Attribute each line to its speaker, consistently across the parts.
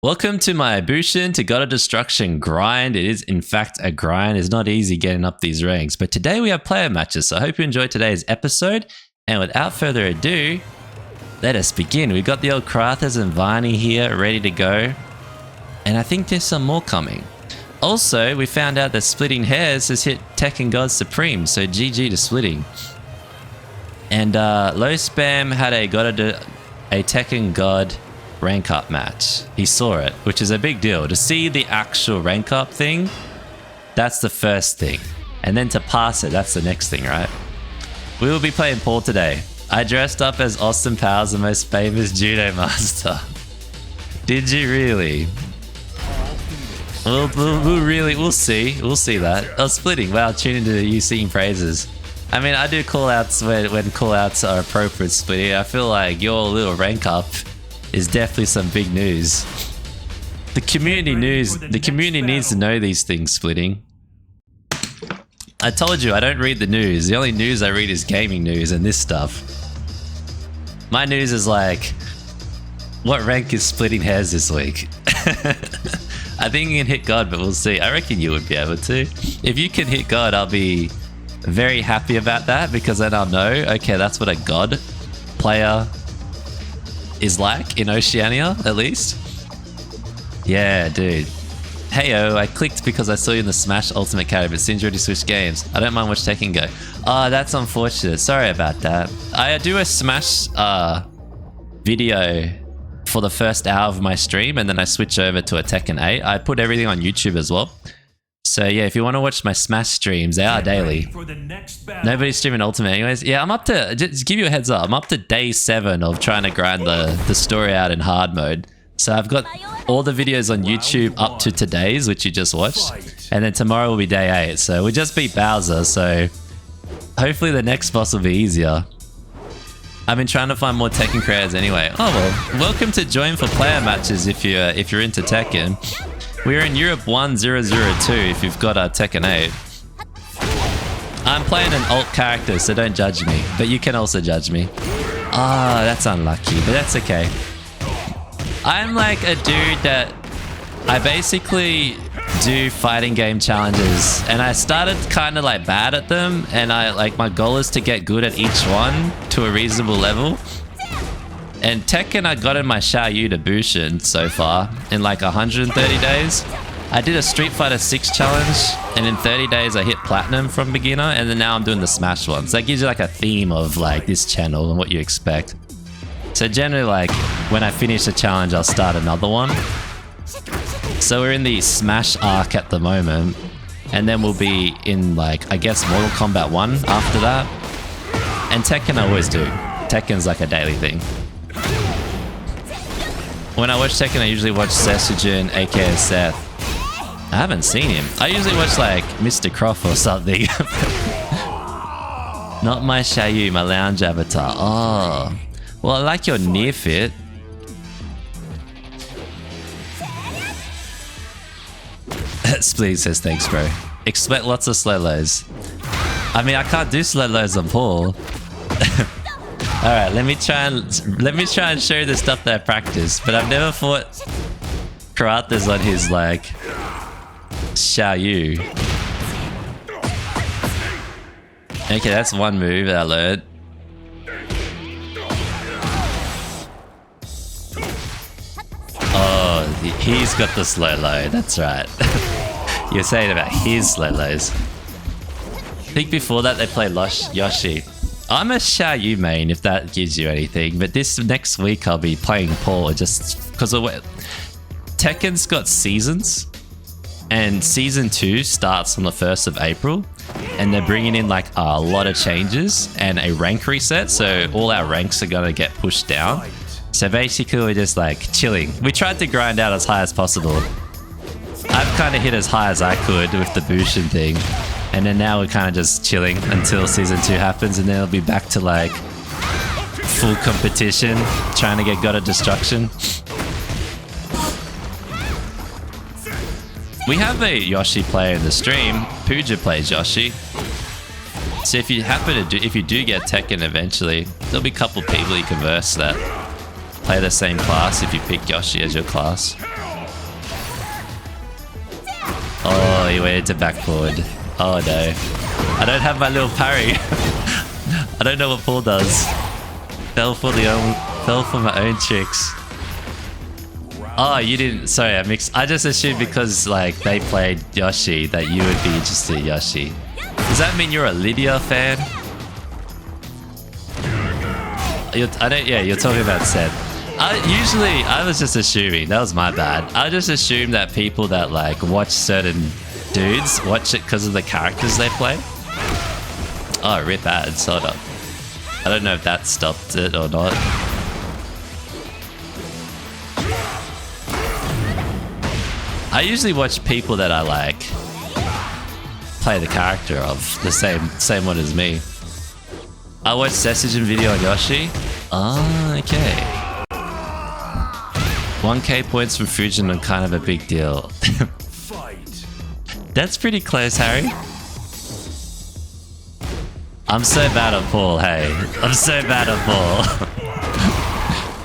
Speaker 1: Welcome to my Bushin to God of Destruction grind. It is in fact a grind. It's not easy getting up these ranks, but today we have player matches, so I hope you enjoyed today's episode. And without further ado, let us begin. We've got the old Krathas and Varney here ready to go, and I think there's some more coming. Also, we found out that Splitting Hairs has hit Tekken God Supreme, so GG to Splitting. And Low Spam had a Tekken God rank up match. He saw it, which is a big deal. To see the actual rank up thing, that's the first thing. And then to pass it, that's the next thing, right? We will be playing Paul today. I dressed up as Austin Powers, the most famous judo master. Did you really? We'll see. We'll see that. Oh, Splitting. Wow, tune into you singing praises. I mean, I do call outs when call outs are appropriate, Splitting. I feel like your little rank up is definitely some big news. The community needs to know these things, Splitting. I told you I don't read the news. The only news I read is gaming news and this stuff. My news is like, what rank is Splitting Hairs this week? I think you can hit God, but we'll see. I reckon you would be able to. If you can hit God, I'll be very happy about that, because then I'll know, okay, that's what a God player is like in Oceania, at least. Yeah, dude. Heyo, I clicked because I saw you in the Smash Ultimate category, but since you already switched games, I don't mind watch Tekken go. Oh, that's unfortunate. Sorry about that. I do a Smash video for the first hour of my stream, and then I switch over to a Tekken 8. I put everything on YouTube as well. So yeah, if you want to watch my Smash streams, they are daily. Nobody's streaming Ultimate anyways. Yeah, I'm up to, just give you a heads up, I'm up to day 7 of trying to grind the story out in hard mode. So I've got all the videos on YouTube up to today's, which you just watched. And then tomorrow will be day 8. So we just beat Bowser, so hopefully the next boss will be easier. I've been trying to find more Tekken creators anyway. Oh well, welcome to join for player matches if you're into Tekken. We're in Europe 1002 if you've got a Tekken 8. I'm playing an alt character, so don't judge me, but you can also judge me. Ah, that's unlucky, but that's okay. I'm like a dude that I basically do fighting game challenges, and I started kind of like bad at them, and my goal is to get good at each one to a reasonable level. And Tekken, I got in my Xiaoyu to Bushin so far in like 130 days. I did a Street Fighter 6 challenge, and in 30 days I hit platinum from beginner, and then now I'm doing the Smash one. So that gives you like a theme of like this channel and what you expect. So generally, like when I finish a challenge, I'll start another one. So we're in the Smash arc at the moment, and then we'll be in like, I guess, Mortal Kombat 1 after that. And Tekken I always do. Tekken's like a daily thing. When I watch Tekken, I usually watch Sesujin, aka Seth. I haven't seen him. I usually watch like Mr. Croft or something. Not my Xiaoyu, my lounge avatar. Oh. Well, I like your near fit. Spleen says thanks, bro. Expect lots of slow lows. I mean, I can't do slow lows on Paul. All right, let me try and show you the stuff that I practice. But I've never fought Krathas on his like Xiaoyu. Okay, that's one move that I learned. Oh, he's got the slow low. That's right. You're saying about his slow lows. I think before that they played Yoshi. I'm a Xiaoyu main, if that gives you anything, but this next week I'll be playing Paul just because Tekken's got seasons, and season 2 starts on the 1st of April, and they're bringing in like a lot of changes and a rank reset, so all our ranks are gonna get pushed down. So basically we're just like chilling. We tried to grind out as high as possible. I've kind of hit as high as I could with the Bushin thing. And then now we're kind of just chilling until season 2 happens, and then it'll be back to like full competition, trying to get God of Destruction. We have a Yoshi player in the stream. Pooja plays Yoshi. So if you do get Tekken eventually, there'll be a couple people you can verse that play the same class if you pick Yoshi as your class. Oh, he went into back forward. Oh no. I don't have my little parry. I don't know what Paul does. Fell for my own tricks. Oh, you didn't. Sorry, I mixed. I just assumed because like they played Yoshi that you would be interested in Yoshi. Does that mean you're a Lydia fan? You're talking about Seth. I was just assuming. That was my bad. I just assumed that people that like watch certain dudes watch it because of the characters they play. Oh, rip ads. Hold up. I don't know if that stopped it or not. I usually watch people that I like play the character of the same one as me. I watched Sessage video on Yoshi. Oh, okay. 1k points from Fujin are kind of a big deal. That's pretty close, Harry. I'm so bad at Paul, hey. I'm so bad at Paul.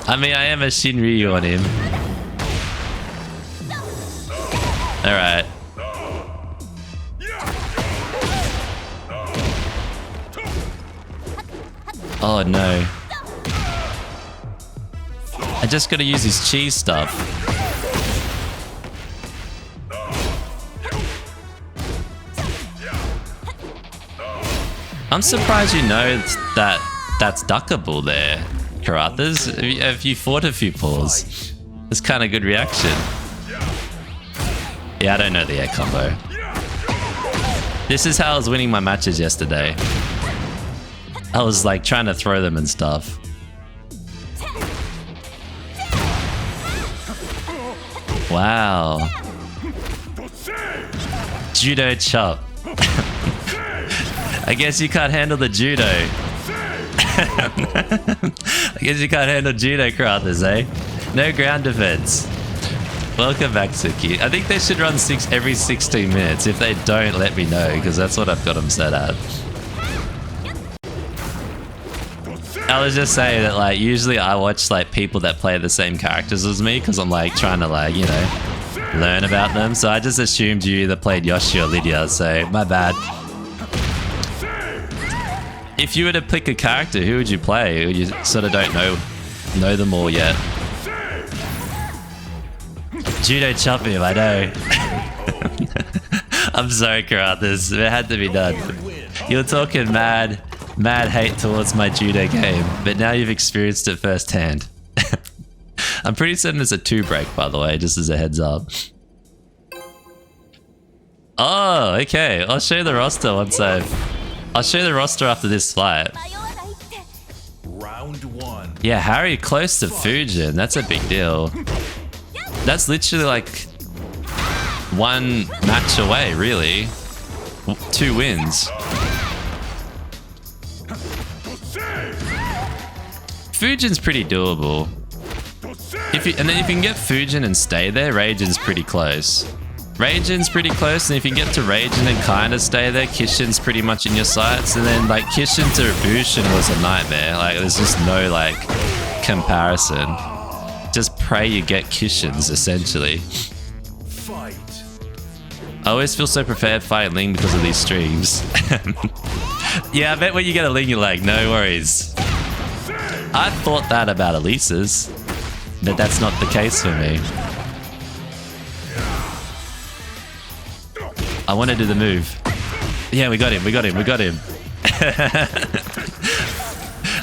Speaker 1: I mean, I am a Shinryu on him. Alright. Oh no. I just gotta use his cheese stuff. I'm surprised you know that that's duckable there, Karathas. Have you fought a few Pauls? It's kind of good reaction. Yeah, I don't know the air combo. This is how I was winning my matches yesterday. I was like trying to throw them and stuff. Wow. Judo chop. I guess you can't handle the judo. I guess you can't handle judo, Karathas, eh? No ground defense. Welcome back, Suki. I think they should run every 16 minutes. If they don't, let me know, because that's what I've got them set at. I was just saying that, like, usually I watch, like, people that play the same characters as me, because I'm, like, trying to, like, you know, learn about them. So I just assumed you either played Yoshi or Lydia, so my bad. If you were to pick a character, who would you play? You sort of don't know them all yet. Judo chop him, I know. I'm sorry, Karathas. It had to be done. You were talking mad hate towards my judo game, but now you've experienced it firsthand. I'm pretty certain it's a 2 break, by the way, just as a heads up. Oh, okay. I'll show you the roster once I'll show you the roster after this fight.
Speaker 2: Round 1.
Speaker 1: Yeah, Harry close to Fujin. That's a big deal. That's literally like 1 match away, really. 2 wins. Fujin's pretty doable. And then if you can get Fujin and stay there, Raijin's pretty close. Raijin's pretty close, and if you get to Raijin and kind of stay there, Kishin's pretty much in your sights. And then like Kishin to Bushin was a nightmare. Like there's just no like comparison. Just pray you get Kishins, essentially.
Speaker 2: Fight.
Speaker 1: I always feel so prepared fighting Ling because of these streams. Yeah, I bet when you get a Ling, you're like, no worries. I thought that about Elisa's, but that's not the case for me. I want to do the move. Yeah, we got him.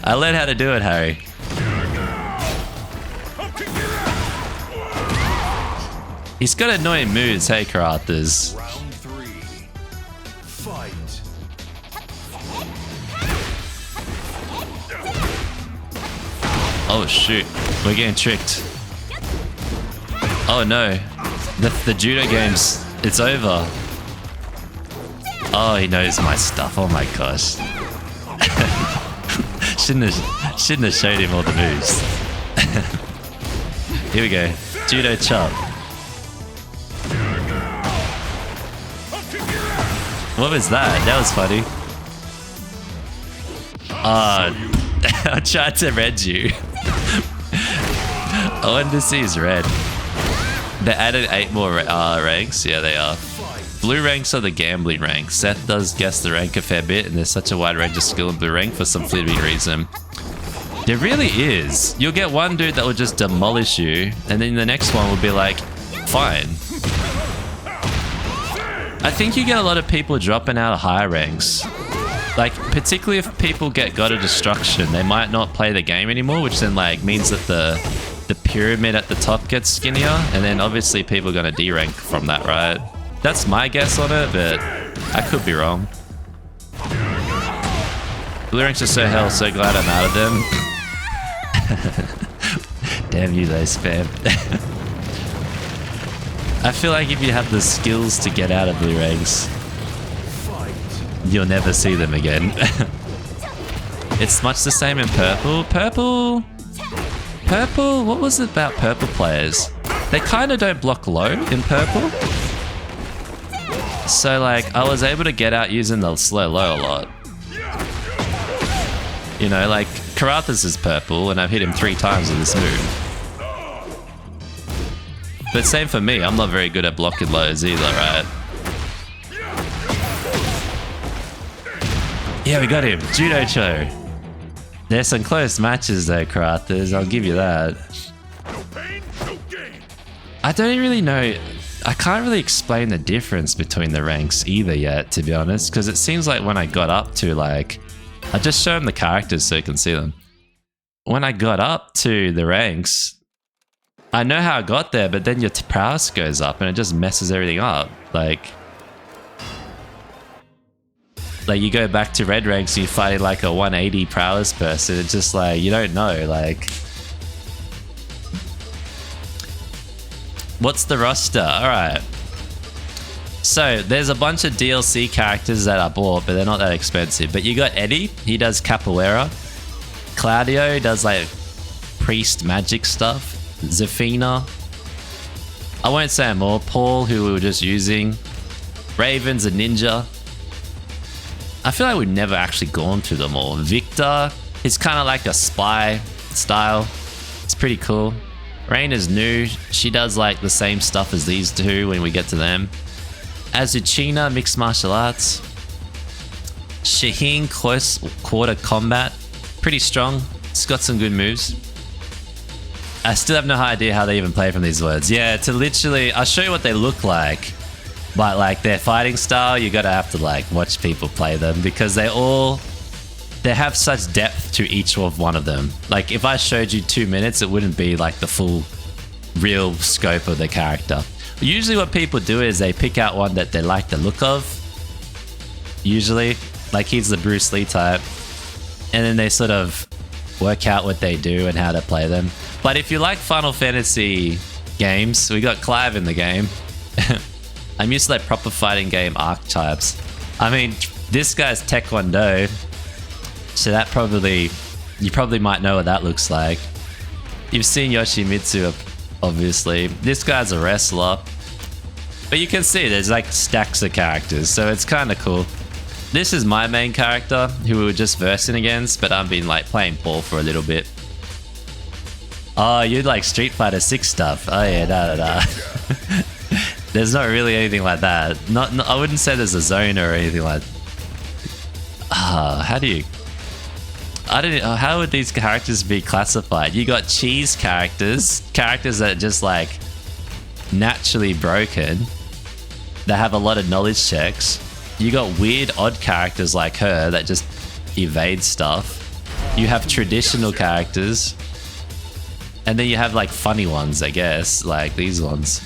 Speaker 1: I learned how to do it, Harry. He's got annoying moves, hey, Karathas.
Speaker 2: Round 3. Fight.
Speaker 1: Oh shoot, we're getting tricked. Oh no, the judo games, it's over. Oh, he knows my stuff, oh my gosh. shouldn't have showed him all the moves. Here we go, judo chop. What was that? That was funny. I tried to red you. I wanted to see his red. They added 8 more ranks. Yeah, they are. Blue ranks are the gambling ranks. Seth does guess the rank a fair bit, and there's such a wide range of skill in blue rank for some fleeting reason. There really is. You'll get one dude that will just demolish you, and then the next one will be like, fine. I think you get a lot of people dropping out of higher ranks. Like, particularly if people get God of Destruction, they might not play the game anymore, which then like means that the pyramid at the top gets skinnier, and then obviously people are gonna D-rank from that, right? That's my guess on it, but I could be wrong. Blue ranks are so hell, so glad I'm out of them. Damn you though, spam. I feel like if you have the skills to get out of blue ranks, you'll never see them again. It's much the same in purple. Purple, what was it about purple players? They kind of don't block low in purple. So like, I was able to get out using the slow low a lot. You know, like, Karathas is purple and I've hit him 3 times with this move. But same for me, I'm not very good at blocking lows either, right? Yeah, we got him. Judo Cho. There's some close matches though, Karathas, I'll give you that. I don't really know. I can't really explain the difference between the ranks either yet, to be honest, because it seems like when I got up to like... I'll just show them the characters so you can see them. When I got up to the ranks, I know how I got there, but then your prowess goes up and it just messes everything up. Like you go back to red ranks, you fight like a 180 prowess person. It's just like, you don't know, like... What's the roster? Alright. So, there's a bunch of DLC characters that I bought, but they're not that expensive. But you got Eddie, he does capoeira. Claudio does like priest magic stuff. Zafina. I won't say more. Paul, who we were just using. Raven's a ninja. I feel like we've never actually gone through them all. Victor, he's kind of like a spy style. It's pretty cool. Rain is new. She does like the same stuff as these two when we get to them. Azuchina, mixed martial arts. Shaheen, close quarter combat. Pretty strong. It's got some good moves. I still have no idea how they even play from these words. Yeah, to literally... I'll show you what they look like. But like their fighting style, you gotta have to like watch people play them because they have such depth to each of one of them. Like if I showed you 2 minutes, it wouldn't be like the full real scope of the character. Usually what people do is they pick out one that they like the look of. Usually, like he's the Bruce Lee type. And then they sort of work out what they do and how to play them. But if you like Final Fantasy games, we got Clive in the game. I'm used to like proper fighting game archetypes. I mean, this guy's Taekwondo. So that you probably might know what that looks like. You've seen Yoshimitsu, obviously. This guy's a wrestler. But you can see there's like stacks of characters, so it's kind of cool. This is my main character, who we were just versing against, but I've been like playing Paul for a little bit. Oh, you like Street Fighter 6 stuff. Oh yeah, da. There's not really anything like that. I wouldn't say there's a zone or anything like... how do you... I don't know, how would these characters be classified? You got cheese characters that are just like naturally broken, that have a lot of knowledge checks. You got weird odd characters like her that just evade stuff. You have traditional characters, and then you have like funny ones, I guess, like these ones.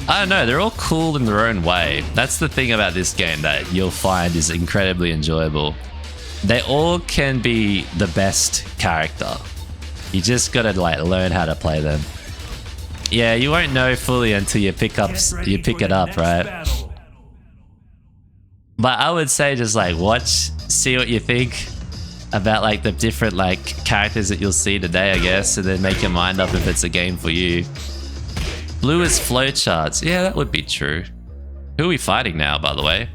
Speaker 1: I don't know, they're all cool in their own way. That's the thing about this game that you'll find is incredibly enjoyable. They all can be the best character. You just gotta like learn how to play them. Yeah, you won't know fully until you pick it up, right? Battle. But I would say just like watch, see what you think about like the different like characters that you'll see today, I guess, and then make your mind up if it's a game for you. Blue is flowcharts. Yeah, that would be true. Who are we fighting now, by the way?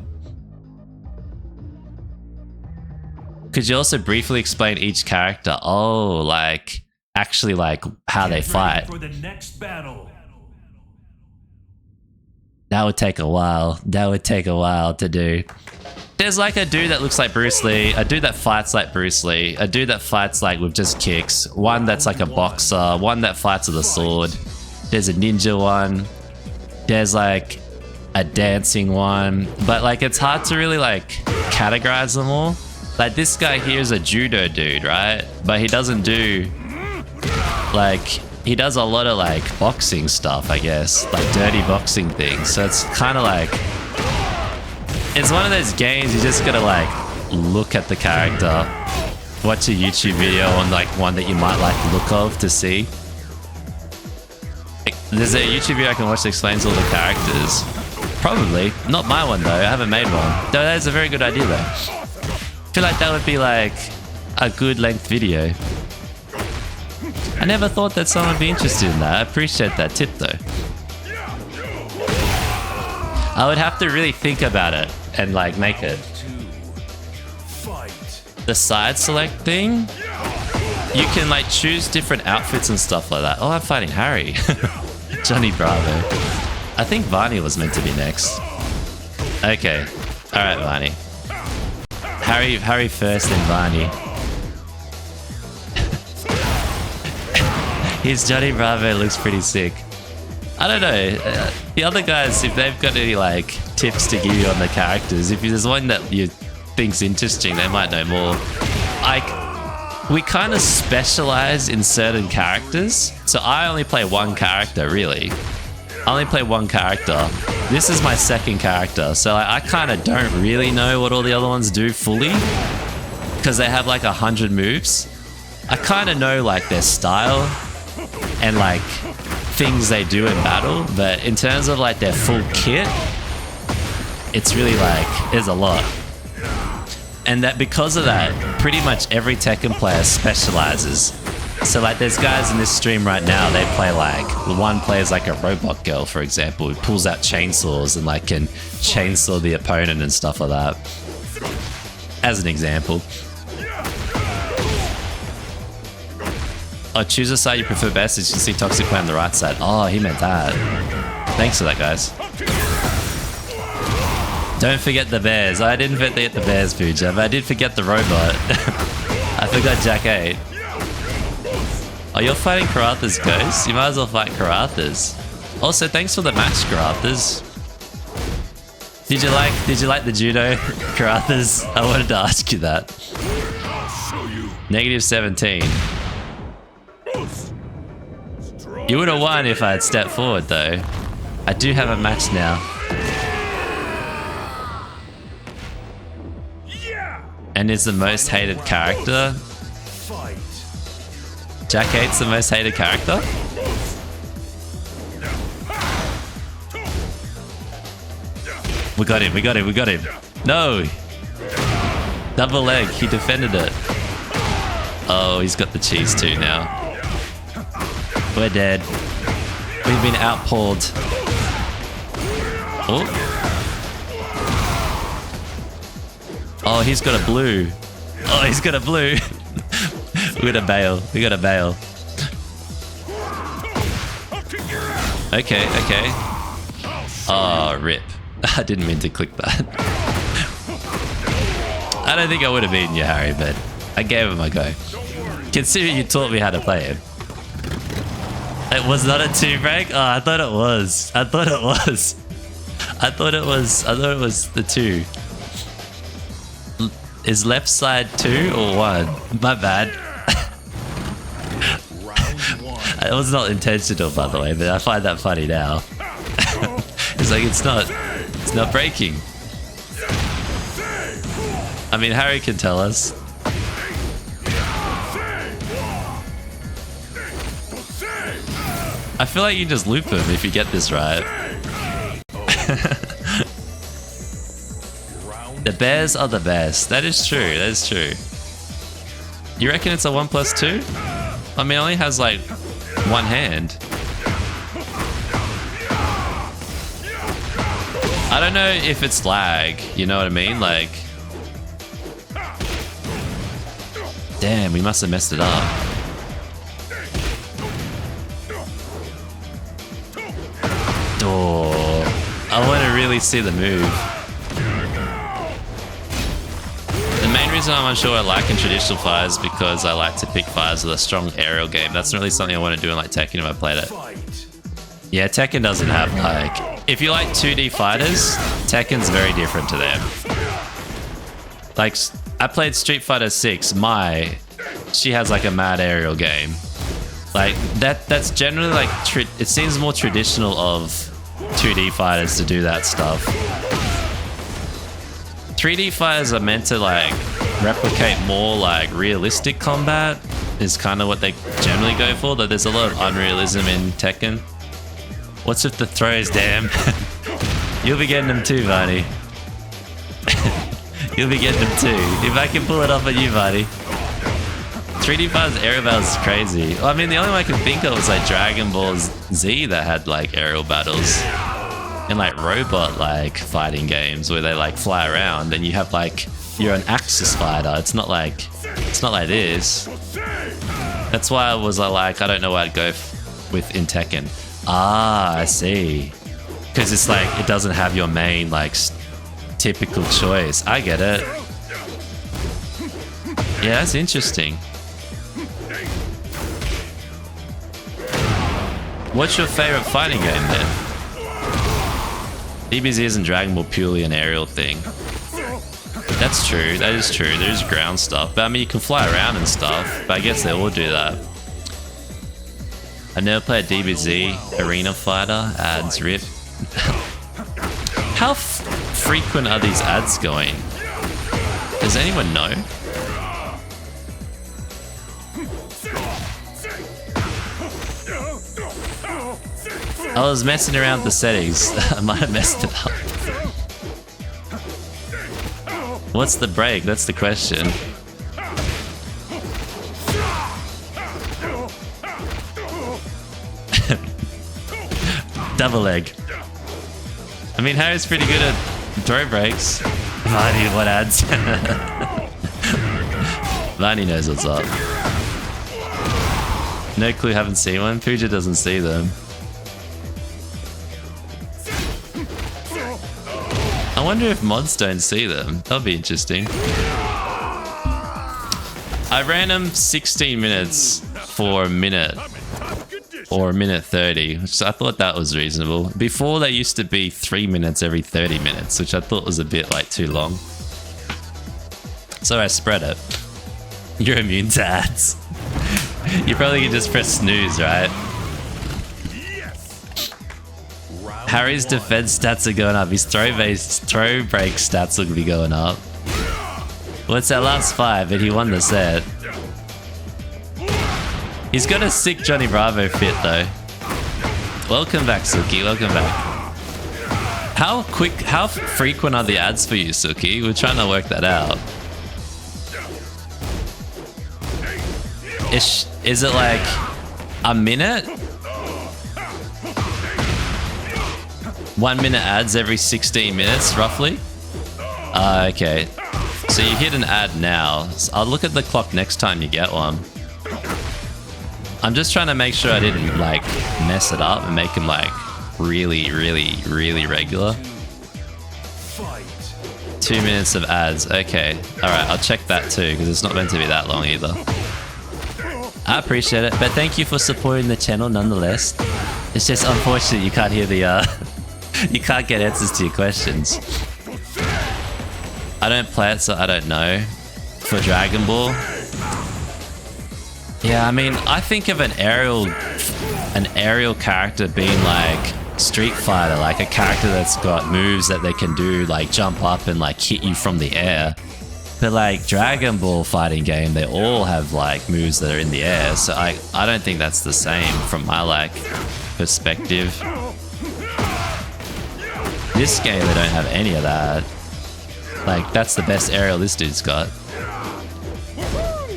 Speaker 1: Could you also briefly explain each character? Oh, like actually like how they fight. For the next battle. That would take a while. That would take a while to do. There's like a dude that looks like Bruce Lee, a dude that fights like Bruce Lee, a dude that fights like with just kicks, one that's like a boxer, one that fights with a sword. There's a ninja one. There's like a dancing one. But like it's hard to really like categorize them all. Like this guy here is a judo dude, right? But he doesn't do like, he does a lot of like boxing stuff, I guess, like dirty boxing things. So it's kind of like, it's one of those games you just gotta like look at the character, watch a YouTube video on like one that you might like the look of to see. There's a YouTube video I can watch that explains all the characters. Probably. Not my one though, I haven't made one. Though that is a very good idea though. I feel like that would be like a good length video. I never thought that someone would be interested in that. I appreciate that tip though. I would have to really think about it and like make it. The side select thing, you can like choose different outfits and stuff like that. Oh, I'm fighting Harry. Johnny Bravo. I think Varney was meant to be next. Okay. Alright, Varney. Harry first, then Varney. His Johnny Bravo looks pretty sick. I don't know. The other guys, if they've got any like tips to give you on the characters, if there's one that you think's interesting, they might know more. Like, we kind of specialize in certain characters. So I only play one character, really. I only play one character. This is my second character. So like, I kind of don't really know what all the other ones do fully, because they have like 100 moves. I kind of know like their style and like things they do in battle, but in terms of like their full kit, it's really like, there's a lot. And that because of that, pretty much every Tekken player specializes. So like there's guys in this stream right now, they play like, one plays like a robot girl, for example, who pulls out chainsaws and like can chainsaw the opponent and stuff like that. As an example. Oh, choose a side you prefer best. As you can see Toxic play on the right side. Oh, he meant that. Thanks for that, guys. Don't forget the bears. I didn't forget the bears, Pooja, but I did forget the robot. I forgot Jack 8. Oh, you're fighting Karatha's Ghost? You might as well fight Karatha's. Also, thanks for the match, Karatha's. Did you like the judo, Karatha's? I wanted to ask you that. Negative 17. You would have won if I had stepped forward, though. I do have a match now. And is the most hated character. Jack 8's the most hated character? We got him, we got him, we got him. No! Double leg, he defended it. Oh, he's got the cheese too now. We're dead. We've been outpulled. Oh. Oh, he's got a blue. Oh, he's got a blue. We gotta bail. We gotta bail. Okay, okay. Oh, rip. I didn't mean to click that. I don't think I would have beaten you, Harry, but I gave him a go. Considering you taught me how to play him. It was not a 2 break? Oh, I thought it was. I thought it was. I thought it was the 2. Is left side 2 or 1? My bad. It was not intentional, by the way, but I find that funny now. It's like it's not breaking. I mean, Harry can tell us. I feel like you just loop him if you get this right. The bears are the best. That is true. That is true. You reckon it's a 1+2? I mean, it only has like one hand. I don't know if it's lag. You know what I mean? Like, damn, we must have messed it up. Oh, I really see the move. The main reason I'm unsure I like in traditional fighters is because I like to pick fighters with a strong aerial game. That's not really something I want to do in like Tekken if I played it. Yeah, Tekken doesn't have like... If you like 2D fighters, Tekken's very different to them. Like, I played Street Fighter 6, she has like a mad aerial game. Like, that's generally like... It seems more traditional of 2D fighters to do that stuff. 3D fighters are meant to like replicate more like realistic combat is kind of what they generally go for, though there's a lot of unrealism in Tekken. What's with the throws, damn? You'll be getting them too, Varney. You'll be getting them too. If I can pull it off on you, Varney. 3D fighters aerial battles is crazy. Well, I mean, the only one I can think of was like Dragon Ball Z that had like aerial battles. And like robot like fighting games where they like fly around and you have like you're an axis fighter. It's not like this. That's why I don't know what I'd go with in Tekken. Ah, I see. Because it's like it doesn't have your main like typical choice. I get it. Yeah, that's interesting. What's your favorite fighting game then? DBZ isn't Dragon Ball purely an aerial thing. That's true, that is true, there's ground stuff. But I mean, you can fly around and stuff, but I guess they all do that. I never played DBZ, Arena Fighter, ads rip. How frequent are these ads going? Does anyone know? I was messing around with the settings. I might have messed it up. What's the break? That's the question. Double leg. I mean, Harry's pretty good at throw breaks. Varney, what ads? Varney knows what's up. No clue, haven't seen one. Pooja doesn't see them. I wonder if mods don't see them. That'll be interesting. I ran them 16 minutes for a minute. Or a minute 30, which I thought that was reasonable. Before they used to be 3 minutes every 30 minutes, which I thought was a bit like too long. So I spread it. You're immune to ads. You probably can just press snooze, right? Harry's defense stats are going up. His throw break stats will be going up. What's that last 5? And he won the set. He's got a sick Johnny Bravo fit though. Welcome back, Suki. Welcome back. How frequent are the ads for you, Suki? We're trying to work that out. Is it like a minute? 1 minute ads every 16 minutes, roughly? Okay. So you hit an ad now. So I'll look at the clock next time you get one. I'm just trying to make sure I didn't like mess it up and make them like really regular. 2 minutes of ads. Okay. Alright, I'll check that too because it's not meant to be that long either. I appreciate it, but thank you for supporting the channel nonetheless. It's just unfortunate you can't hear the you can't get answers to your questions. I don't play it, so I don't know. For Dragon Ball. Yeah, I mean, I think of an aerial character being like Street Fighter, like a character that's got moves that they can do, like jump up and like hit you from the air. But like Dragon Ball fighting game, they all have like moves that are in the air. So I don't think that's the same from my like perspective. This game, they don't have any of that. Like, that's the best aerial this dude's got.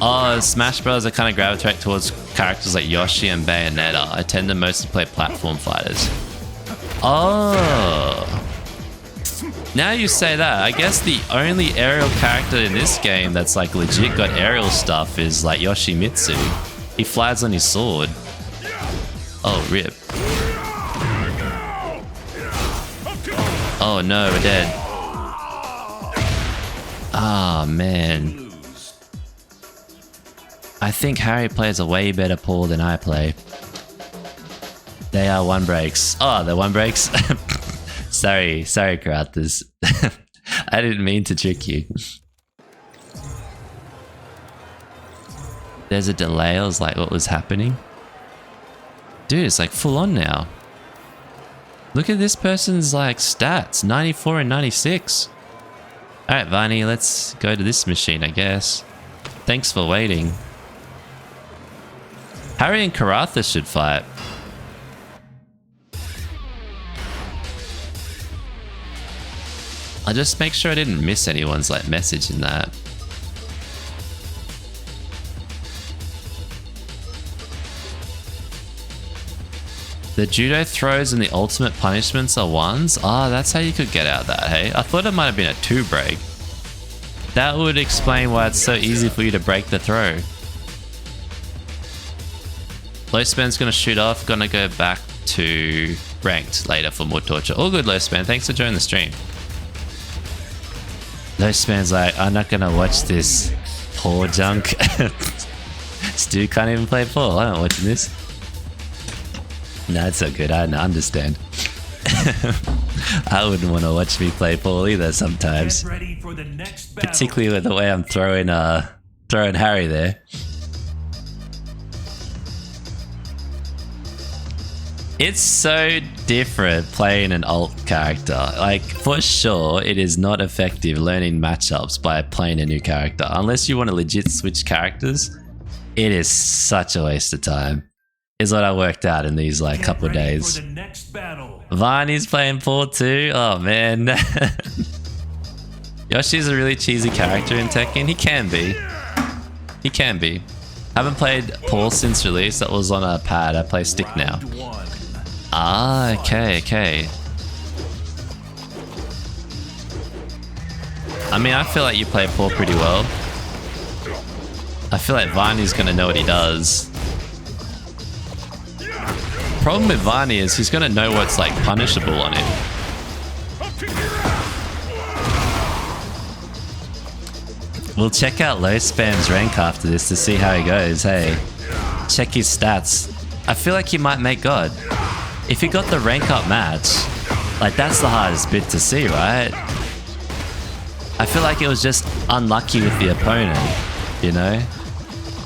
Speaker 1: Oh, Smash Bros. I kind of gravitate towards characters like Yoshi and Bayonetta. I tend to mostly play platform fighters. Oh. Now you say that, I guess the only aerial character in this game that's like legit got aerial stuff is like Yoshimitsu. He flies on his sword. Oh, rip. Oh, Oh no, we're dead. Ah, man. I think Harry plays a way better Paul than I play. They are one breaks. Oh, they're one breaks? sorry, Karatas. I didn't mean to trick you. There's a delay. I was like, what was happening? Dude, it's like full on now. Look at this person's like stats, 94 and 96. Alright, Vani, let's go to this machine, I guess. Thanks for waiting. Harry and Karatha should fight. I'll just make sure I didn't miss anyone's like message in that. The judo throws and the ultimate punishments are ones? Ah, that's how you could get out of that, hey? I thought it might have been a 2 break. That would explain why it's so easy for you to break the throw. Low span's gonna shoot off, gonna go back to ranked later for more torture. All good, Low span, thanks for joining the stream. Low span's like, I'm not gonna watch this poor junk. Stu can't even play Paul, I'm not watching this. No, it's so good. I understand. I wouldn't want to watch me play Paul either sometimes. Particularly with the way I'm throwing Harry there. It's so different playing an alt character. Like, for sure, it is not effective learning matchups by playing a new character. Unless you want to legit switch characters, it is such a waste of time. Is what I worked out in these like couple of days. Varney's playing Paul too. Oh man. Yoshi's a really cheesy character in Tekken. He can be. He can be. Haven't played Paul since release. That was on a pad. I play stick now. Ah, okay. I mean, I feel like you play Paul pretty well. I feel like Varney's gonna know what he does. Problem with Varney is he's gonna know what's like punishable on him. We'll check out Low Spam's rank after this to see how he goes, hey. Check his stats. I feel like he might make God. If he got the rank up match, like that's the hardest bit to see, right? I feel like it was just unlucky with the opponent, you know?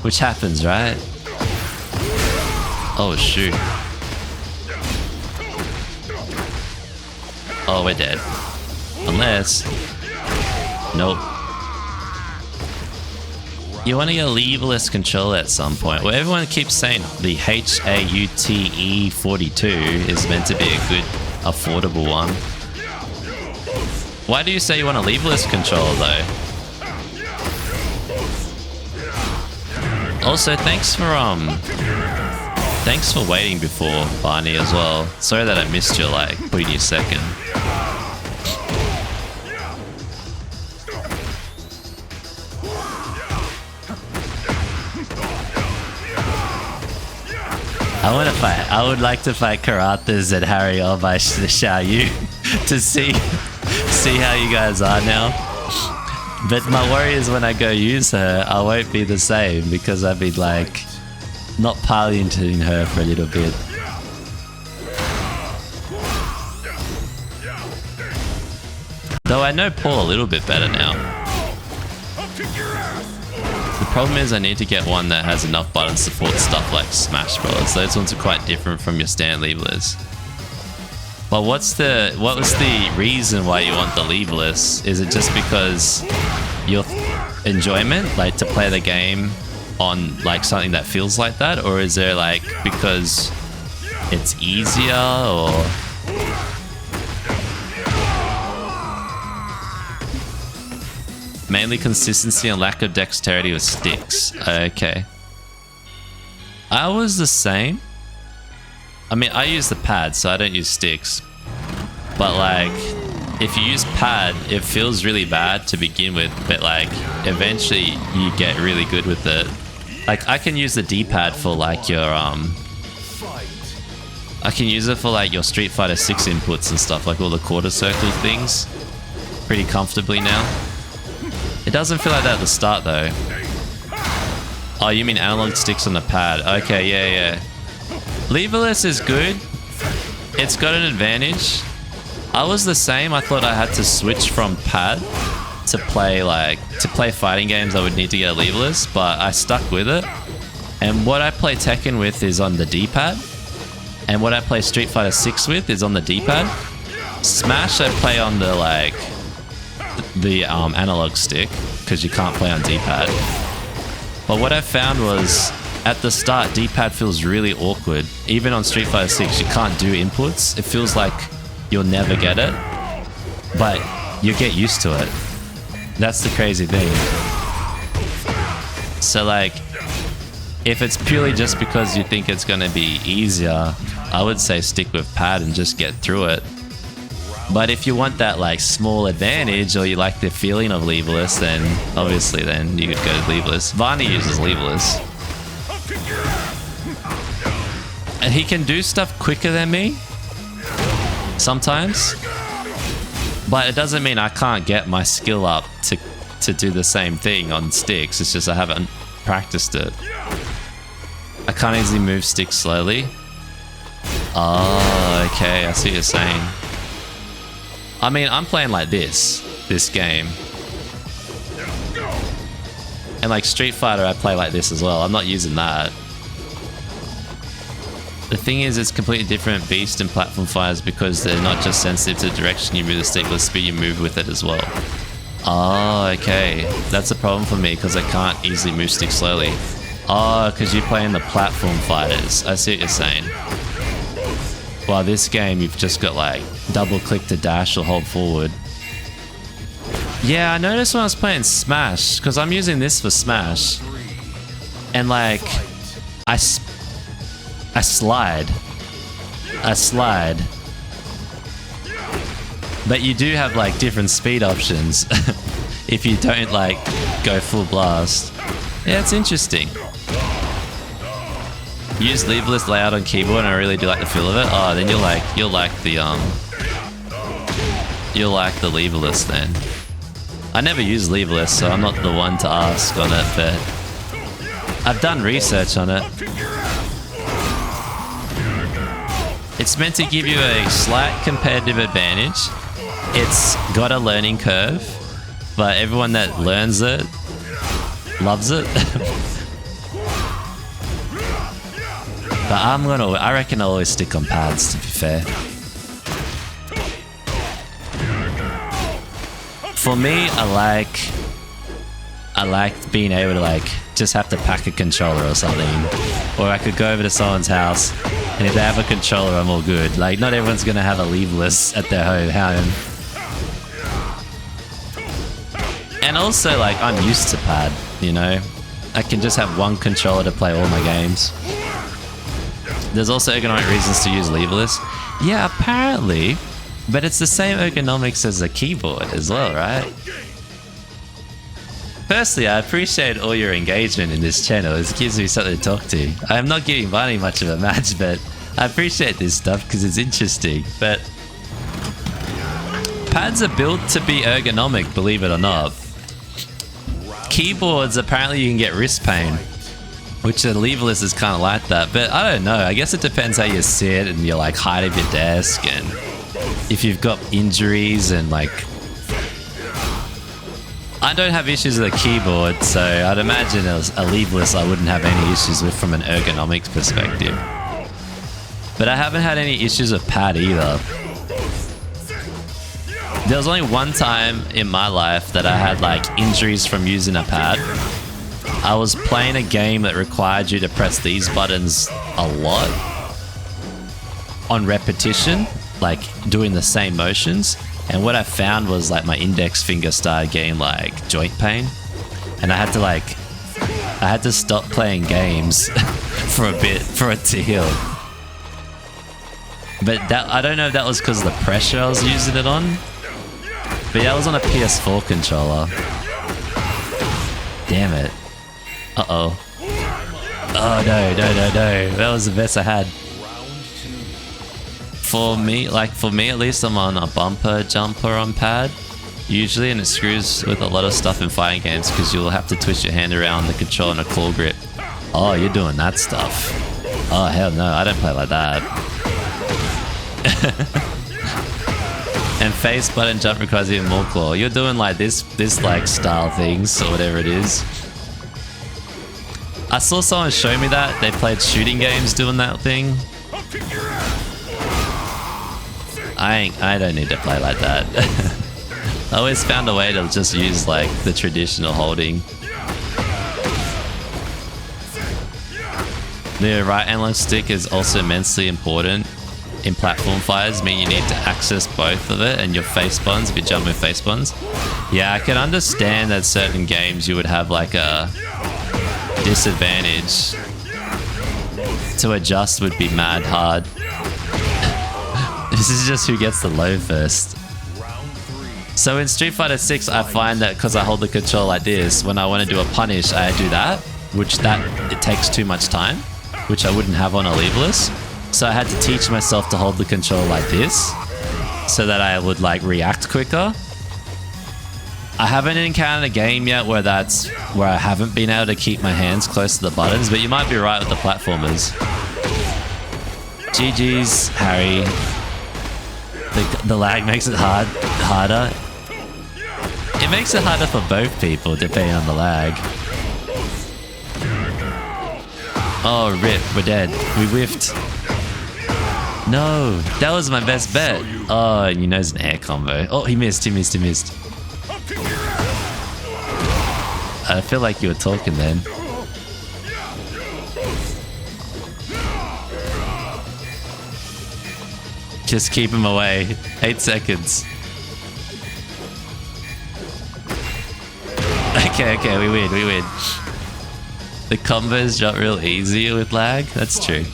Speaker 1: Which happens, right? Oh shoot. Oh, we're dead. Unless... Nope. You want to get a leverless controller at some point. Well, everyone keeps saying the HAUTE 42 is meant to be a good, affordable one. Why do you say you want a leverless controller, though? Also, thanks for waiting before, Barney, as well. Sorry that I missed you, like, putting you second. I would like to fight Karatas and Harry or by Xiao Yu to see how you guys are now. But my worry is when I go use her, I won't be the same because I've been like not piloting her for a little bit. Though I know Paul a little bit better now. The problem is I need to get one that has enough buttons to support stuff like Smash Bros. Those ones are quite different from your standard leverless. But what was the reason why you want the leverless? Is it just because your enjoyment, like to play the game on like something that feels like that, or is there like because it's easier or? Mainly consistency and lack of dexterity with sticks. Okay. I was the same. I mean, I use the pad, so I don't use sticks. But like, if you use pad, it feels really bad to begin with, but like, eventually you get really good with it. Like, I can use the D-pad for like your, I I can use it for like your Street Fighter 6 inputs and stuff, like all the quarter circle things. Pretty comfortably now. It doesn't feel like that at the start though. Oh, you mean analog sticks on the pad? Okay, yeah. Leverless is good. It's got an advantage. I was the same. I thought I had to switch from pad to play fighting games. I would need to get a leverless, but I stuck with it. And what I play Tekken with is on the D-pad, and what I play Street Fighter 6 with is on the D-pad. Smash I play on the analog stick because you can't play on D-pad. But what I found was at the start, D-pad feels really awkward. Even on Street Fighter 6, you can't do inputs. It feels like you'll never get it, but you get used to it. That's the crazy thing. So like, if it's purely just because you think it's gonna be easier, I would say stick with pad and just get through it. But if you want that like small advantage, or you like the feeling of leverless, then obviously then you could go to leverless. Varney uses leverless. And he can do stuff quicker than me sometimes, but it doesn't mean I can't get my skill up to do the same thing on sticks. It's just I haven't practiced it. I can't easily move sticks slowly. Oh, okay, I see what you're saying. I mean, I'm playing like this game. And like Street Fighter, I play like this as well. I'm not using that. The thing is, it's completely different beast in platform fighters because they're not just sensitive to the direction you move the stick, but the speed you move with it as well. Oh, okay. That's a problem for me because I can't easily move sticks slowly. Oh, because you play in the platform fighters. I see what you're saying. Well, this game, you've just got like double click to dash or hold forward. Yeah, I noticed when I was playing Smash, because I'm using this for Smash, and like, I slide. But you do have like different speed options if you don't like go full blast. Yeah, it's interesting. Use leverless layout on keyboard, and I really do like the feel of it. Oh, then you'll like the leverless then. I never use leverless, so I'm not the one to ask on it, but I've done research on it. It's meant to give you a slight competitive advantage. It's got a learning curve, but everyone that learns it loves it. But I reckon I'll always stick on pads, to be fair. For me, I like being able to like just have to pack a controller or something, or I could go over to someone's house, and if they have a controller, I'm all good. Like, not everyone's gonna have a leverless at their home. And also, like, I'm used to pad, you know? I can just have one controller to play all my games. There's also ergonomic reasons to use leverless. Yeah, apparently. But it's the same ergonomics as a keyboard as well, right? Firstly, I appreciate all your engagement in this channel. It gives me something to talk to. I'm not giving Barney much of a match, but I appreciate this stuff because it's interesting. But pads are built to be ergonomic, believe it or not. Keyboards, apparently you can get wrist pain, which the leverless is kind of like that. But I don't know. I guess it depends how you sit and your like height of your desk, and if you've got injuries and like. I don't have issues with a keyboard, so I'd imagine a leverless I wouldn't have any issues with from an ergonomics perspective. But I haven't had any issues with pad either. There was only one time in my life that I had like injuries from using a pad. I was playing a game that required you to press these buttons a lot on repetition, like doing the same motions. And what I found was like my index finger started getting like joint pain, and I had to stop playing games for a bit for it to heal. But that, I don't know if that was because of the pressure I was using it on. But yeah, I was on a PS4 controller. Damn it. Uh-oh. Oh no. That was the best I had. For me at least, I'm on a bumper jumper on pad usually, and it screws with a lot of stuff in fighting games because you'll have to twist your hand around the control and a claw grip. Oh, you're doing that stuff. Oh hell no, I don't play like that. And face button jump requires even more claw. You're doing like this like style things or whatever it is. I saw someone show me that. They played shooting games doing that thing. I don't need to play like that. I always found a way to just use like the traditional holding. The right analog stick is also immensely important in platform fires, meaning you need to access both of it and your face buttons if you jump with face buttons. Yeah, I can understand that certain games you would have like a disadvantage. To adjust would be mad hard. This is just who gets the low first. So in Street Fighter 6, I find that because I hold the control like this, when I want to do a punish, I do that, it takes too much time, which I wouldn't have on a leveless. So I had to teach myself to hold the control like this, so that I would like react quicker. I haven't encountered a game yet where I haven't been able to keep my hands close to the buttons, but you might be right with the platformers. GG's, Harry. The lag makes it harder. It makes it harder for both people depending on the lag. Oh rip, we're dead. We whiffed. No, that was my best bet. Oh, you know it's an air combo. Oh, he missed. I feel like you were talking then. Just keep him away. 8 seconds. Okay, we win. The combos drop real easy with lag. That's true.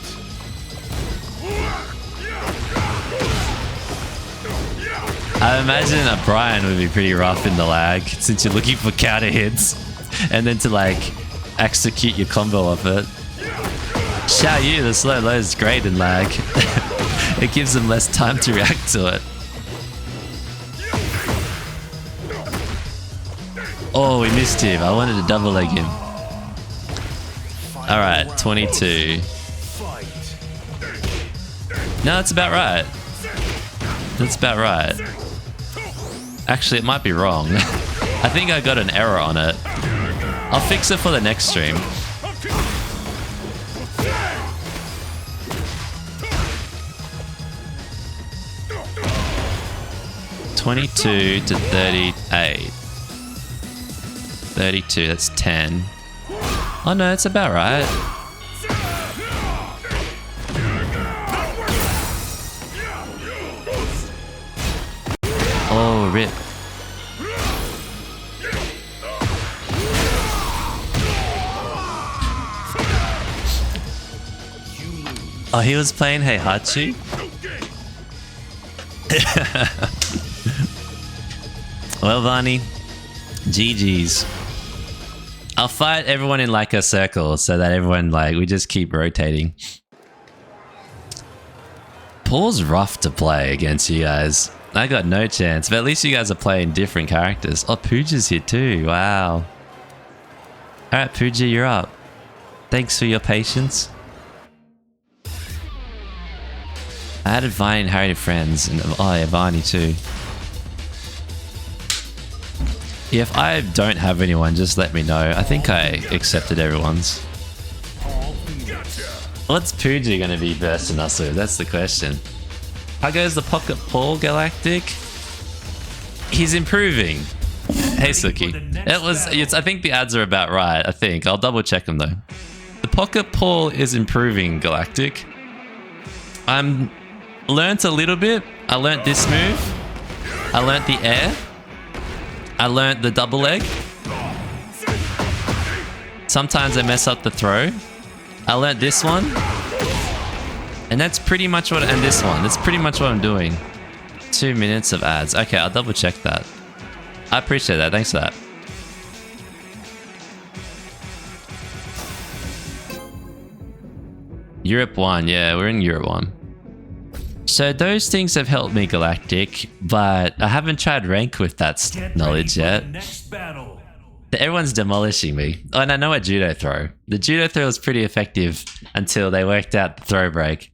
Speaker 1: I imagine a Brian would be pretty rough in the lag since you're looking for counter hits and then to like execute your combo of it. Xiao Yu, the slow low is great in lag. It gives them less time to react to it. Oh, we missed him. I wanted to double leg him. Alright, 22. No, that's about right. That's about right. Actually, it might be wrong. I think I got an error on it. I'll fix it for the next stream. $22 to 38. 32, that's 10. Oh no, it's about right. Oh, rip. Oh, he was playing Heihachi? Well, Vani, GG's. I'll fight everyone in like a circle so that everyone like, we just keep rotating. Paul's rough to play against you guys. I got no chance, but at least you guys are playing different characters. Oh, Pooja's here too, wow. Alright, Pooja, you're up. Thanks for your patience. I added Vani and Harry to friends, and oh yeah, Vani too. Yeah, if I don't have anyone, just let me know. I think I accepted everyone's. What's Pooja gonna be bursting us with? That's the question. How goes the Pocket Paul Galactic? He's improving. Hey Suki. I think the ads are about right, I think. I'll double check them though. The Pocket Paul is improving, Galactic. I'm learnt a little bit. I learnt this move. I learnt the air. I learnt the double leg. Sometimes I mess up the throw. I learnt this one. And that's pretty much what, and this one. That's pretty much what I'm doing. 2 minutes of ads. Okay, I'll double check that. I appreciate that. Thanks for that. Europe 1. Yeah, we're in Europe 1. So those things have helped me Galactic, but I haven't tried rank with that knowledge yet.
Speaker 2: Next battle.
Speaker 1: Everyone's demolishing me. Oh, and I know a judo throw. The judo throw was pretty effective until they worked out the throw break.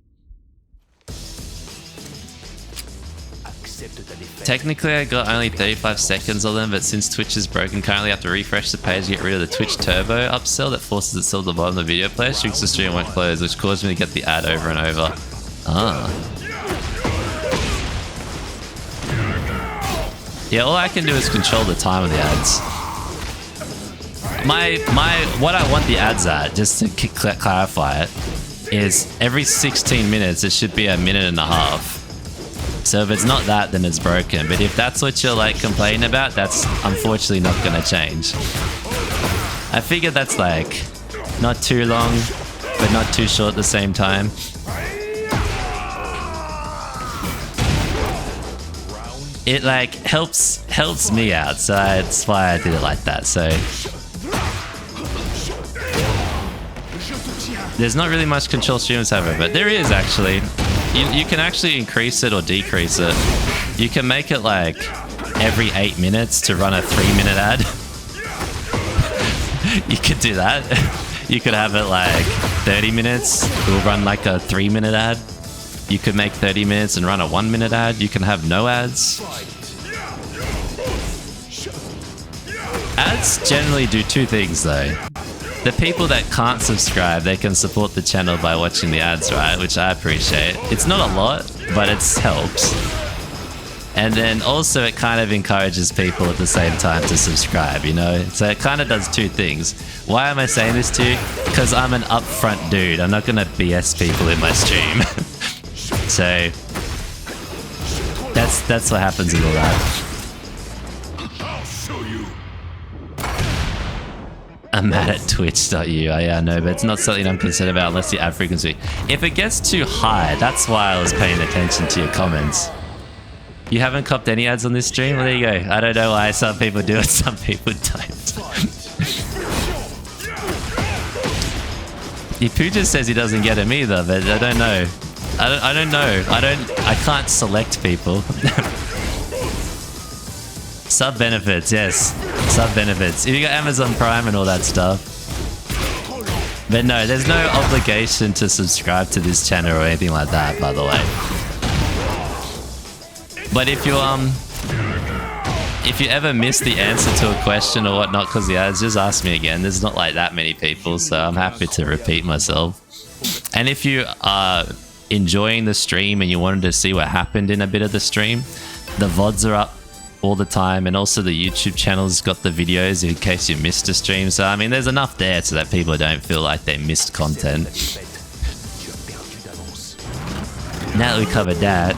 Speaker 1: Technically, I got only 35 seconds of them, but since Twitch is broken, currently I have to refresh the page to get rid of the Twitch Turbo upsell that forces itself to the bottom of the video player, shrinks the stream won't close, which caused me to get the ad over and over. Ah. Yeah, all I can do is control the time of the ads. What I want the ads at, just to clarify it, is every 16 minutes it should be a minute and a half. So if it's not that, then it's broken. But if that's what you're like complaining about, that's unfortunately not gonna change. I figured that's like not too long, but not too short at the same time. It like helps me out, so that's why I did it like that. So there's not really much control streamers have it, but there is actually. You can actually increase it or decrease it. You can make it like every 8 minutes to run a 3-minute ad. You could do that. You could have it like 30 minutes. It will run like a 3-minute ad. You could make 30 minutes and run a 1-minute ad. You can have no ads. Ads generally do two things though. The people that can't subscribe, they can support the channel by watching the ads, right? Which I appreciate. It's not a lot, but it helps. And then also it kind of encourages people at the same time to subscribe, you know? So it kind of does two things. Why am I saying this to you? Because I'm an upfront dude. I'm not going to BS people in my stream. So that's what happens with all that. I'm mad at twitch.io. Yeah, I know, but it's not something I'm concerned about unless the ad frequency. If it gets too high, that's why I was paying attention to your comments. You haven't copped any ads on this stream? Well, there you go. I don't know why some people do it, some people don't. Pooja says he doesn't get him either, but I don't know. I don't know. I can't select people. Sub benefits, yes. Sub benefits. If you got Amazon Prime and all that stuff. But no, there's no obligation to subscribe to this channel or anything like that, by the way. But if you ever miss the answer to a question or whatnot because of the ads, just ask me again. There's not like that many people, so I'm happy to repeat myself. And if you are enjoying the stream and you wanted to see what happened in a bit of the stream, the VODs are up all the time, and also the YouTube channel's got the videos in case you missed a stream. So I mean, there's enough there so that people don't feel like they missed content. Now that we covered that,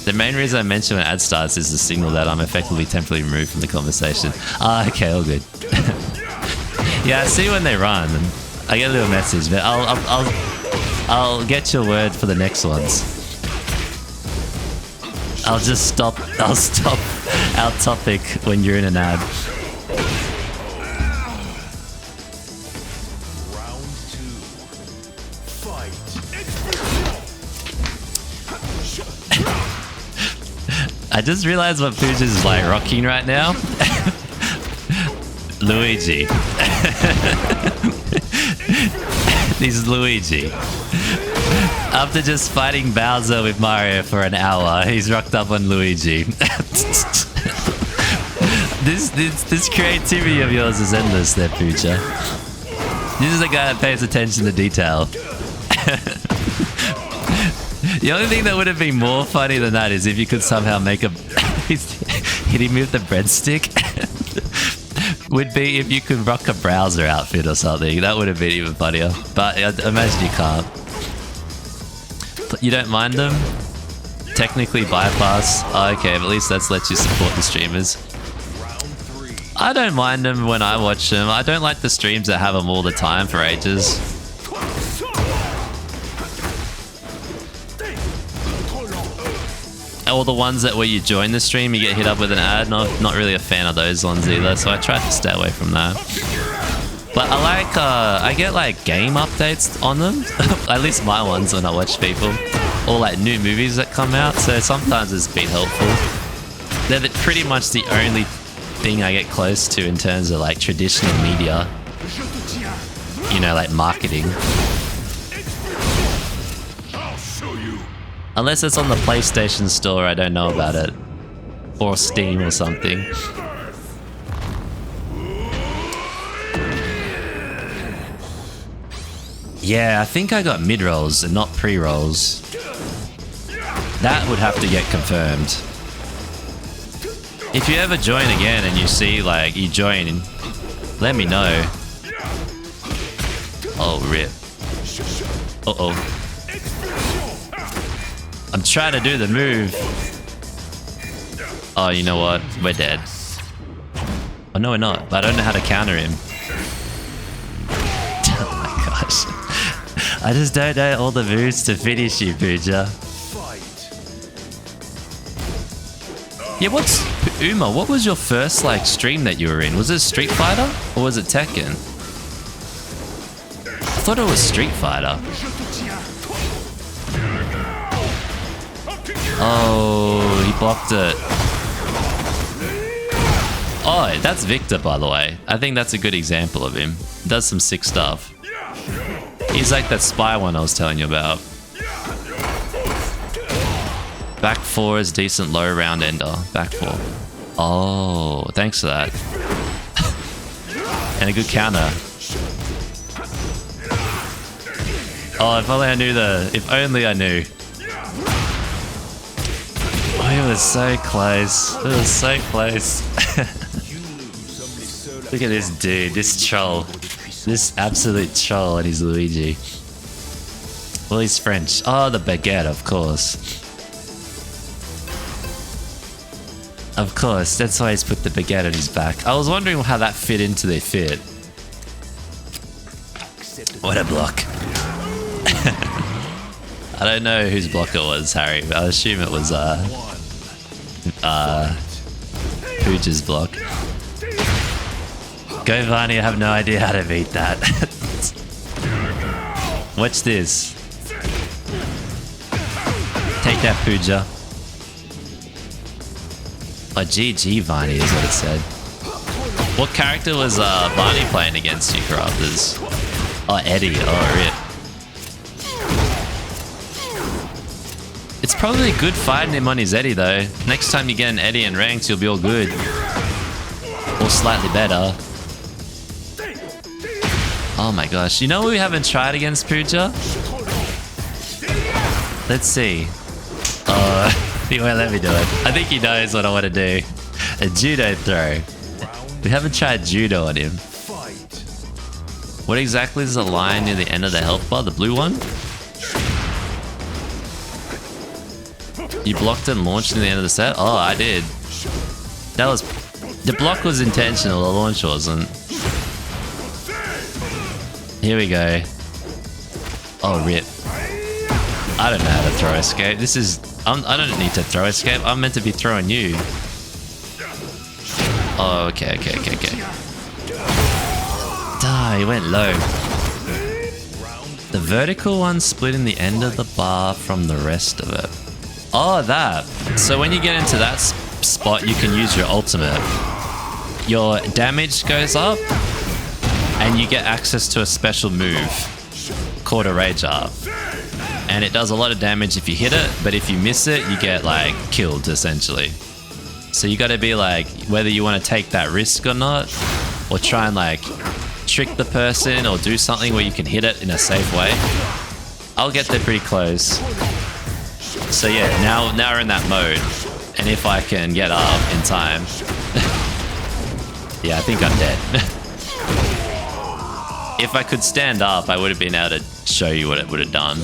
Speaker 1: the main reason I mention when ad starts is the signal that I'm effectively temporarily removed from the conversation. Ah, okay, all good. Yeah, I see when they run. And I get a little message, but I'll get your word for the next ones. I'll stop our topic when you're in an ad.
Speaker 2: Round 2. Fight.
Speaker 1: I just realized what Pooja is like rocking right now. Luigi. This is Luigi. After just fighting Bowser with Mario for an hour, he's rocked up on Luigi. This creativity of yours is endless there, Pooja. This is a guy that pays attention to detail. The only thing that would have been more funny than that is if you could somehow make a... hit him with the breadstick. Would be if you could rock a Browser outfit or something. That would have been even funnier. But I imagine you can't. You don't mind them? Technically bypass. Oh, okay, but at least that's let you support the streamers. I don't mind them when I watch them. I don't like the streams that have them all the time for ages. Or the ones that where you join the stream, you get hit up with an ad. Not really a fan of those ones either, so I try to stay away from that. But I get like game updates on them. At least my ones when I watch people. or like new movies that come out, so sometimes it's been helpful. They're pretty much the only thing I get close to in terms of like traditional media. You know, like marketing. Unless it's on the PlayStation Store, I don't know about it. Or Steam or something. Yeah, I think I got mid-rolls and not pre-rolls. That would have to get confirmed. If you ever join again and you see, like, you join, let me know. Oh, rip. Uh-oh. I'm trying to do the move. Oh, you know what? We're dead. Oh, no, we're not. But I don't know how to counter him. Oh my gosh. I just don't know all the moves to finish you, Pooja. Yeah, what's... Uma, what was your first, like, stream that you were in? Was it Street Fighter? Or was it Tekken? I thought it was Street Fighter. Oh, he blocked it. Oh, that's Victor, by the way. I think that's a good example of him. Does some sick stuff. He's like that spy one I was telling you about. Back 4 is decent low round ender. Back 4. Oh, thanks for that. And a good counter. Oh, if only I knew the... If only I knew. Oh, it was so close. It was so close. Look at this dude, this troll. This absolute troll and his Luigi. Well, he's French. Oh, the baguette, of course. Of course, that's why he's put the baguette on his back. I was wondering how that fit into their fit. What a block. I don't know whose block it was, Harry, but I assume it was Pooja's block. Go Varney, I have no idea how to beat that. Watch this. Take that, Pooja. Oh, GG Varney is what it said. What character was Varney playing against you, Crafters? Oh, Eddie. Oh, rip. It's probably good fighting him on his Eddie though. Next time you get an Eddie in ranks, you'll be all good. Or slightly better. Oh my gosh. You know what we haven't tried against Pooja? Let's see. He won't let me do it. I think he knows what I want to do. A judo throw. We haven't tried judo on him. What exactly is the line near the end of the health bar? The blue one? You blocked and launched in the end of the set? Oh, I did. That was... The block was intentional, the launch wasn't. Here we go. Oh, rip. I don't know how to throw escape. This is... I don't need to throw escape. I'm meant to be throwing you. Oh, okay. Die, he went low. The vertical one split in the end of the bar from the rest of it. Oh, that. So when you get into that spot, you can use your ultimate. Your damage goes up, and you get access to a special move called a Rage Up. And it does a lot of damage if you hit it, but if you miss it, you get, like, killed, essentially. So you gotta be like, whether you want to take that risk or not, or try and, like, trick the person, or do something where you can hit it in a safe way. I'll get there pretty close. So yeah, now we're in that mode. And if I can get up in time... yeah, I think I'm dead. If I could stand up, I would have been able to show you what it would have done.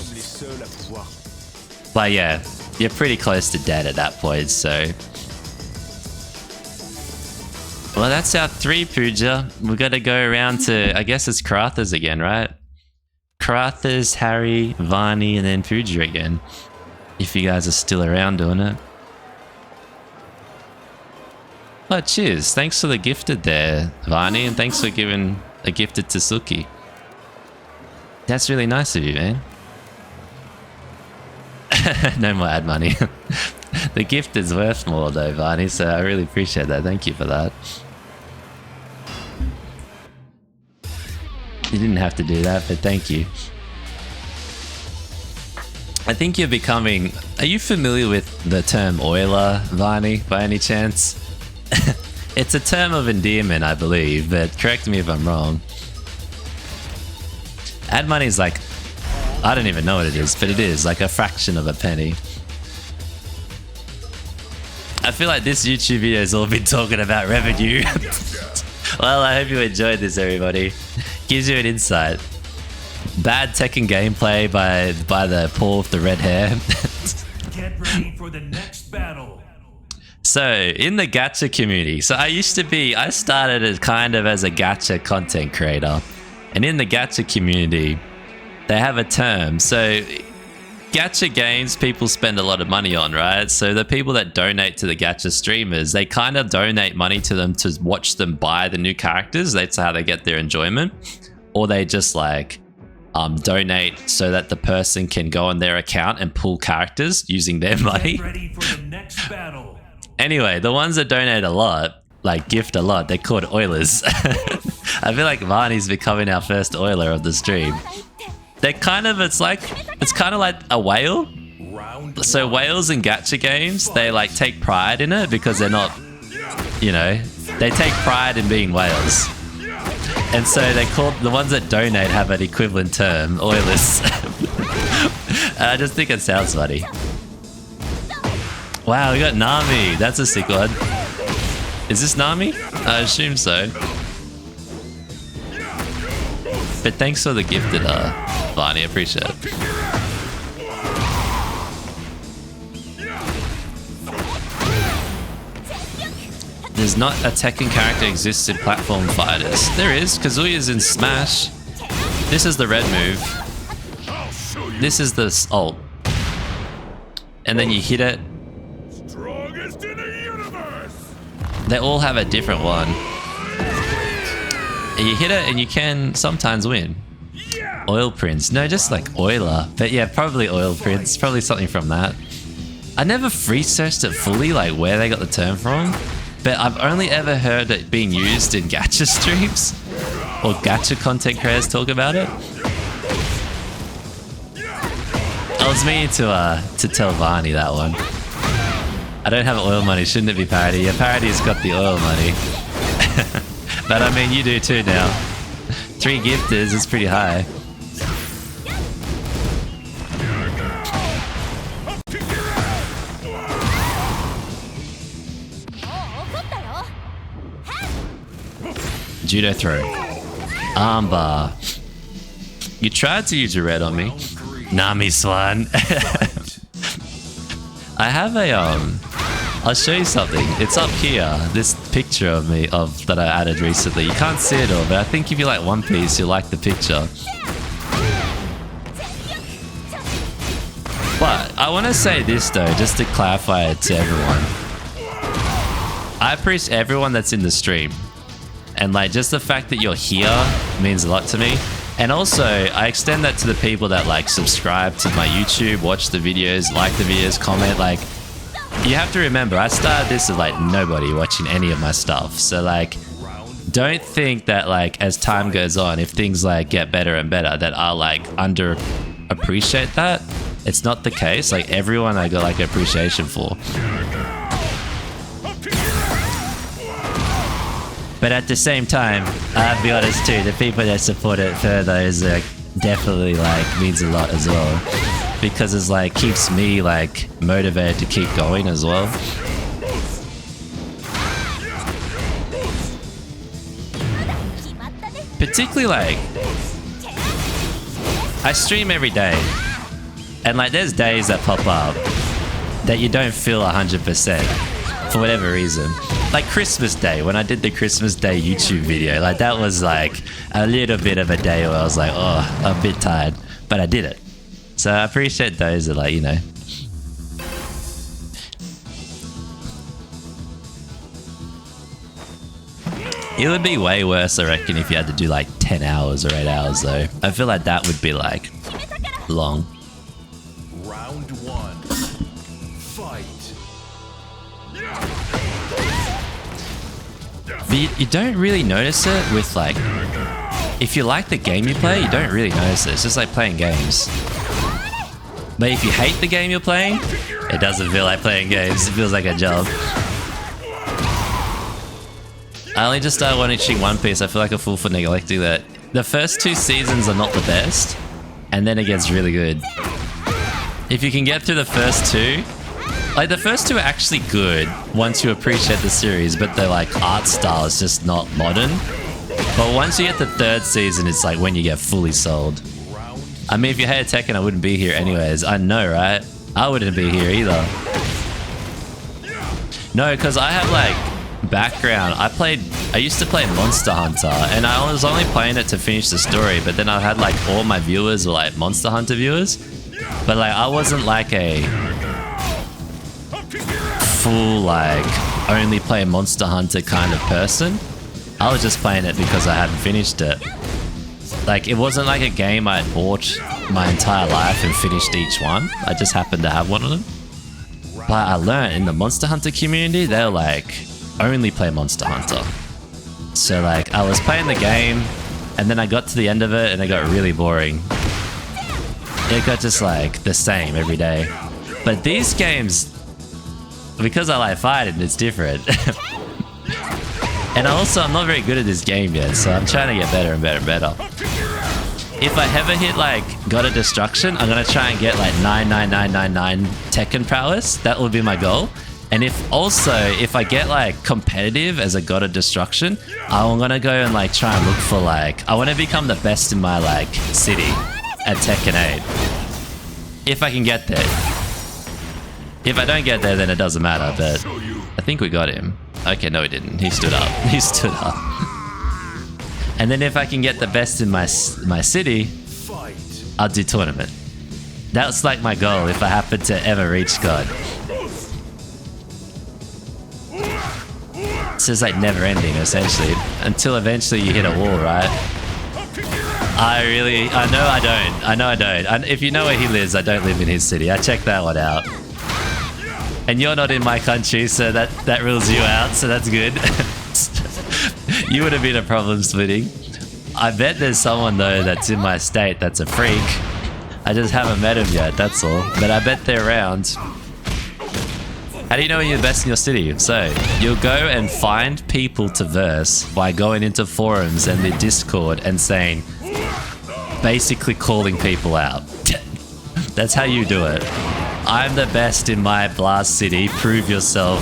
Speaker 1: But yeah, you're pretty close to dead at that point, so... Well, that's our 3, Pooja. We gotta go around to, I guess it's Karathas again, right? Karathas, Harry, Varney, and then Pooja again. If you guys are still around doing it. Oh, cheers. Thanks for the gifted there, Varney, and thanks for giving a gifted to Suki. That's really nice of you, man. No more ad money. The gift is worth more though, Varney, so I really appreciate that. Thank you for that. You didn't have to do that, but thank you. I think you're becoming... Are you familiar with the term oiler, Varney, by any chance? It's a term of endearment, I believe, but correct me if I'm wrong. Ad money is like... I don't even know what it is, but it is like a fraction of a penny. I feel like this YouTube video has all been talking about revenue. Well, I hope you enjoyed this, everybody. Gives you an insight. Bad Tekken gameplay by the Paul with the red hair.
Speaker 2: Get ready for the next battle.
Speaker 1: So, in the gacha community, so I started as kind of as a gacha content creator. And in the gacha community, they have a term. So, gacha games people spend a lot of money on, right? So the people that donate to the gacha streamers, they kind of donate money to them to watch them buy the new characters. That's how they get their enjoyment. Or they just like donate so that the person can go on their account and pull characters using their money.
Speaker 2: Get ready for the next battle.
Speaker 1: Anyway, the ones that donate a lot, like gift a lot, they're called oilers. I feel like Varney's becoming our first oiler of the stream. They're kind of, it's kind of like a whale. So whales in gacha games, they like take pride in it because they're not, you know, they take pride in being whales. And so they call the ones that donate have an equivalent term, oilers. I just think it sounds funny. Wow, we got Nami. That's a sick one. Is this Nami? I assume so. But thanks for the gifted, Varney. I appreciate it. There's not a Tekken character exists in platform fighters. There is. Kazuya's in Smash. This is the red move. This is the ult. And then you hit it. They all have a different one. And you hit it and you can sometimes win. Oil Prince. No, just like Oiler. But yeah, probably Oil Prince. Probably something from that. I never researched it fully, like where they got the term from. But I've only ever heard it being used in gacha streams. Or gacha content creators talk about it. I was meaning to tell Varney that one. I don't have oil money, shouldn't it be Parody? Yeah, Parody's got the oil money. But I mean, you do too now. 3 gifters is pretty high. Judo throw. Armbar. You tried to use your red on me. Nami Swan. I have a I'll show you something. It's up here. This picture of me that I added recently. You can't see it all, but I think if you like One Piece, you'll like the picture. But I want to say this though, just to clarify it to everyone. I appreciate everyone that's in the stream. And like just the fact that you're here means a lot to me. And also I extend that to the people that like subscribe to my YouTube, watch the videos, like the videos, comment. Like you have to remember, I started this with like nobody watching any of my stuff. So like don't think that like as time goes on, if things like get better and better, that I'll like under appreciate that. It's not the case. Like everyone I got like appreciation for. But at the same time, I'll be honest too, the people that support it further is like definitely like means a lot as well. Because it's like keeps me like motivated to keep going as well. Particularly like, I stream every day. And like there's days that pop up that you don't feel 100% for whatever reason. Like Christmas Day, when I did the Christmas Day YouTube video, like that was like a little bit of a day where I was like, oh, I'm a bit tired, but I did it. So I appreciate those that like, you know. It would be way worse, I reckon, if you had to do like 10 hours or 8 hours though. I feel like that would be like long.
Speaker 2: Round 1.
Speaker 1: But you don't really notice it with like, if you like the game you play, you don't really notice it. It's just like playing games. But if you hate the game you're playing, it doesn't feel like playing games. It feels like a job. I only just started watching One Piece. I feel like a fool for neglecting that. The first 2 seasons are not the best, and then it gets really good. If you can get through the first 2, like the first 2 are actually good once you appreciate the series, but the like art style is just not modern. But once you get the 3rd season, it's like when you get fully sold. I mean, if you hated Tekken, I wouldn't be here anyways. I know, right? I wouldn't be here either. No, because I have like background. I used to play Monster Hunter, and I was only playing it to finish the story, but then I had like all my viewers were like Monster Hunter viewers. But like I wasn't like a full like only play Monster Hunter kind of person. I was just playing it because I hadn't finished it. Like, it wasn't like a game I had bought my entire life and finished each one. I just happened to have one of them. But I learned in the Monster Hunter community, they're like, only play Monster Hunter. So like, I was playing the game, and then I got to the end of it, and it got really boring. It got just like the same every day. But these games, because I like fighting, it's different. And also, I'm not very good at this game yet, so I'm trying to get better and better and better. If I ever hit like God of Destruction, I'm gonna try and get like 99999 Tekken prowess. That will be my goal. And if I get like competitive as a God of Destruction, I'm gonna go and like try and look for like, I want to become the best in my like city at Tekken 8. If I can get there. If I don't get there, then it doesn't matter, but I think we got him. Okay, no he didn't. He stood up. He stood up. And then if I can get the best in my city, I'll do tournament. That's like my goal if I happen to ever reach God. So it's like never ending essentially, until eventually you hit a wall, right? I know I don't. If you know where he lives, I don't live in his city. I checked that one out. And you're not in my country, so that rules you out, so that's good. You would have been a problem splitting. I bet there's someone though that's in my state that's a freak. I just haven't met him yet, that's all. But I bet they're around. How do you know when you're the best in your city? So, you'll go and find people to verse by going into forums and the Discord and saying, basically calling people out. That's how you do it. I'm the best in my blast city, prove yourself.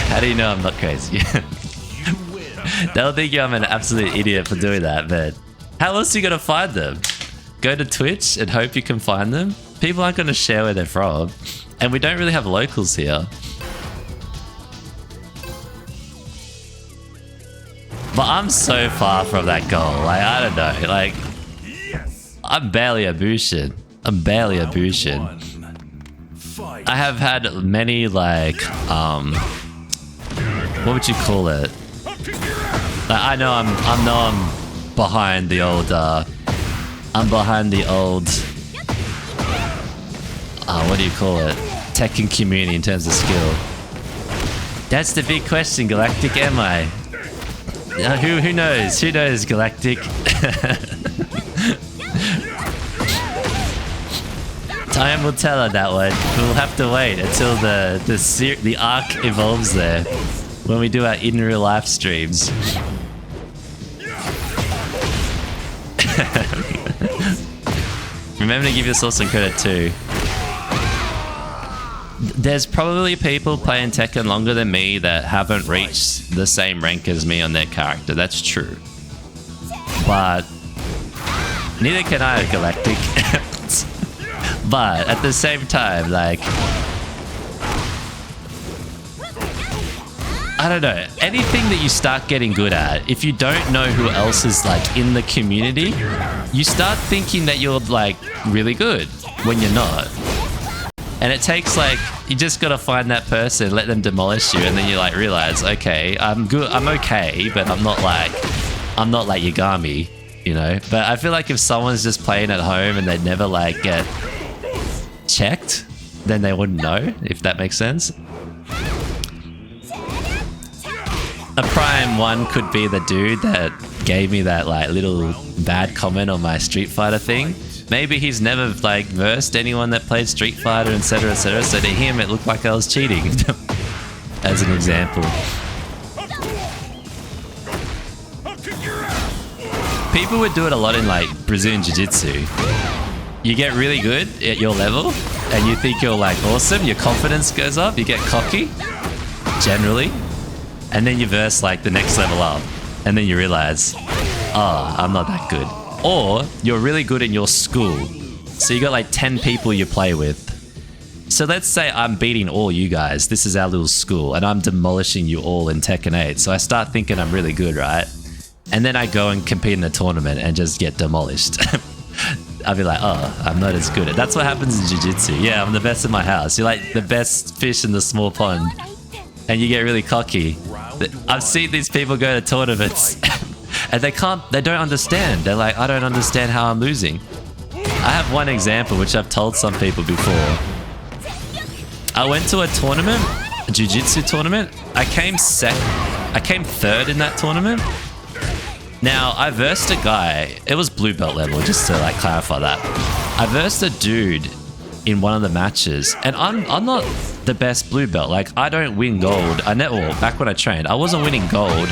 Speaker 1: How do you know I'm not crazy? They'll think I'm an absolute idiot for doing that, but how else are you gonna find them? Go to Twitch and hope you can find them? People aren't gonna share where they're from. And we don't really have locals here. But I'm so far from that goal, like, I don't know, like, I'm barely a Bushin. I'm barely a Bushin. I have had many, like, what would you call it? Like, I know I'm behind the old, what do you call it? Tekken community in terms of skill. That's the big question, Galactic, am I? Who knows? Who knows, Galactic? Time will tell on that one. We'll have to wait until the arc evolves there when we do our in real life streams. Remember to give yourself some credit too. There's probably people playing Tekken longer than me that haven't reached the same rank as me on their character. That's true. But neither can I, Galactic. But at the same time, like, I don't know, anything that you start getting good at, if you don't know who else is like in the community, you start thinking that you're like really good when you're not. And it takes like, you just gotta find that person, let them demolish you, and then you like realize, okay, I'm good, I'm okay, but I'm not like Yagami, you know? But I feel like if someone's just playing at home and they never like get checked, then they wouldn't know, if that makes sense. A prime one could be the dude that gave me that like little bad comment on my Street Fighter thing. Maybe he's never like versed anyone that played Street Fighter, etc, etc, so to him it looked like I was cheating. As an example. People would do it a lot in like Brazilian Jiu-Jitsu. You get really good at your level and you think you're like awesome, your confidence goes up, you get cocky, generally. And then you verse like the next level up and then you realize, oh, I'm not that good. Or you're really good in your school. So you got like 10 people you play with. So let's say I'm beating all you guys. This is our little school and I'm demolishing you all in Tekken 8. So I start thinking I'm really good, right? And then I go and compete in a tournament and just get demolished. I'll be like, oh, I'm not as good. That's what happens in Jiu-Jitsu. Yeah, I'm the best in my house. You're like the best fish in the small pond. And you get really cocky. I've seen these people go to tournaments and they don't understand. They're like, I don't understand how I'm losing. I have one example which I've told some people before. I went to a tournament, a jiu-jitsu tournament. I came third in that tournament. Now, I versed a guy, it was blue belt level, just to like clarify that. I versed a dude in one of the matches, and I'm not the best blue belt. Like, I don't win gold. Back when I trained, I wasn't winning gold.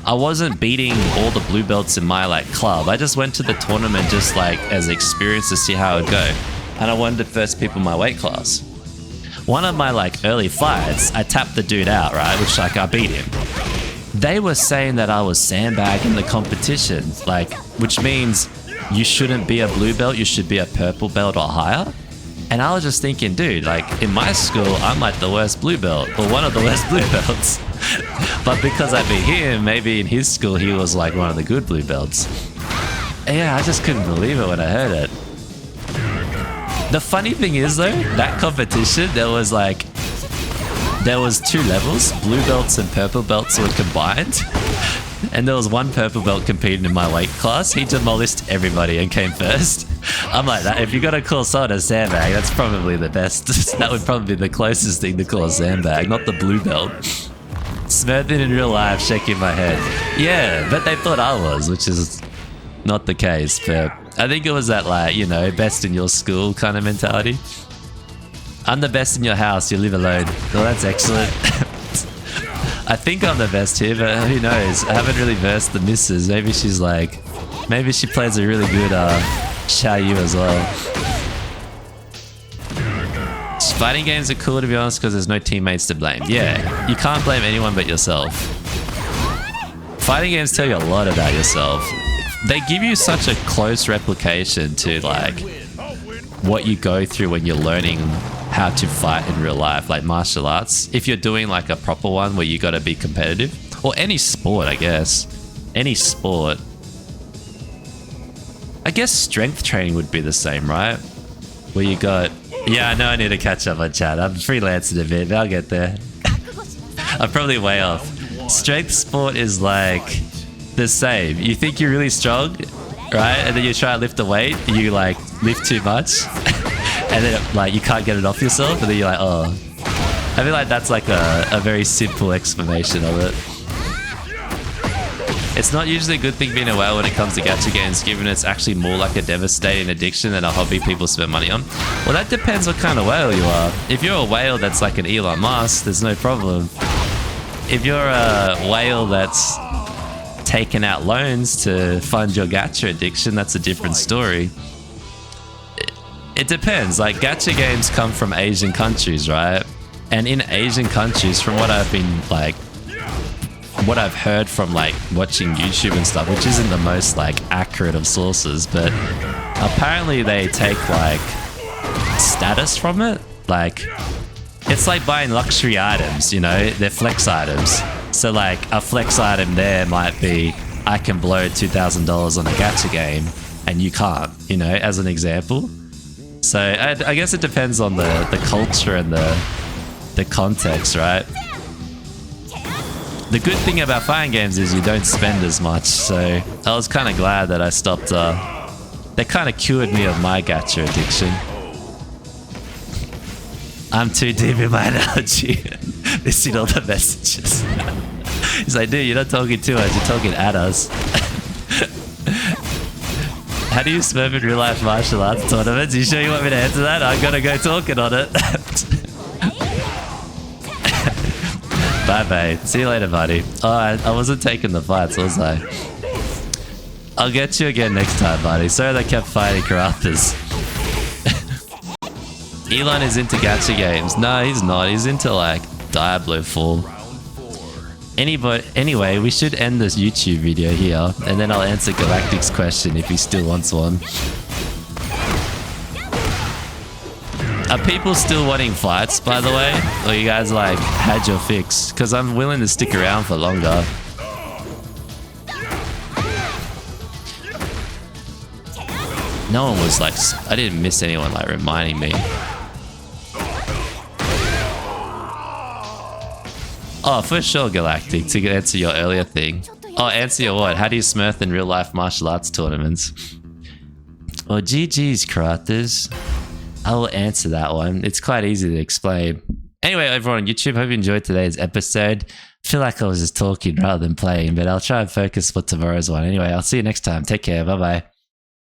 Speaker 1: I wasn't beating all the blue belts in my like club. I just went to the tournament just like as experience to see how it would go. And I wanted to first people in my weight class. One of my like early fights, I tapped the dude out, right? Which like I beat him. They were saying that I was sandbagging the competition, like, which means you shouldn't be a blue belt, you should be a purple belt or higher. And I was just thinking, dude, like in my school, I'm like the worst blue belt or one of the worst blue belts. But because I beat him, maybe in his school, he was like one of the good blue belts. And yeah, I just couldn't believe it when I heard it. The funny thing is though, that competition, there was 2 levels, blue belts and purple belts were combined. And there was one purple belt competing in my weight class. He demolished everybody and came first. I'm like, that. If you got to call someone a sandbag, that's probably the best. That would probably be the closest thing to call a sandbag, not the blue belt. Smurfing in real life, shaking my head. Yeah, but they thought I was, which is not the case. But I think it was that like, you know, best in your school kind of mentality. I'm the best in your house, you live alone. Well, that's excellent. I think I'm the best here, but who knows? I haven't really versed the missus. Maybe she plays a really good Xiao Yu as well. Fighting games are cool to be honest because there's no teammates to blame. Yeah, you can't blame anyone but yourself. Fighting games tell you a lot about yourself. They give you such a close replication to like what you go through when you're learning how to fight in real life, like martial arts. If you're doing like a proper one where you got to be competitive, or any sport, I guess. Any sport. I guess strength training would be the same, right? Where you got... Yeah, I know I need to catch up on chat. I'm freelancing a bit, but I'll get there. I'm probably way off. Strength sport is like the same. You think you're really strong, right? And then you try to lift the weight, you like lift too much. And then like you can't get it off yourself, and then you're like, oh. I feel like that's like a very simple explanation of it. It's not usually a good thing being a whale when it comes to gacha games, given it's actually more like a devastating addiction than a hobby people spend money on. Well, that depends what kind of whale you are. If you're a whale that's like an Elon Musk, there's no problem. If you're a whale that's taking out loans to fund your gacha addiction, that's a different story. It depends. Like, gacha games come from Asian countries, right? And in Asian countries, from what I've been like, what I've heard from like watching YouTube and stuff, which isn't the most like accurate of sources, but apparently they take like status from it. Like, it's like buying luxury items, you know, they're flex items. So like a flex item there might be, I can blow $2,000 on a gacha game and you can't, you know, as an example. So I guess it depends on the culture and the context, right? The good thing about fighting games is you don't spend as much, so I was kind of glad that I stopped. They kind of cured me of my gacha addiction. I'm too deep in my analogy. Missing all the messages. He's like, dude, you're not talking to us, you're talking at us. How do you smurf in real life martial arts tournaments? You sure you want me to answer that? I'm gonna go talking on it. Bye, babe. See you later, buddy. Oh, I wasn't taking the fights, was I? I'll get you again next time, buddy. Sorry they kept fighting Karathas. Elon is into gacha games. No, he's not. He's into like Diablo 4. Anyway, we should end this YouTube video here, and then I'll answer Galactic's question if he still wants one. Are people still wanting fights, by the way? Or you guys like had your fix? Because I'm willing to stick around for longer. No one was like, I didn't miss anyone like reminding me. Oh, for sure, Galactic, to answer your earlier thing. Oh, answer your what? How do you smurf in real life martial arts tournaments? Well, GG's, Karathas. I will answer that one. It's quite easy to explain. Anyway, everyone on YouTube, hope you enjoyed today's episode. I feel like I was just talking rather than playing, but I'll try and focus for tomorrow's one. Anyway, I'll see you next time. Take care. Bye-bye.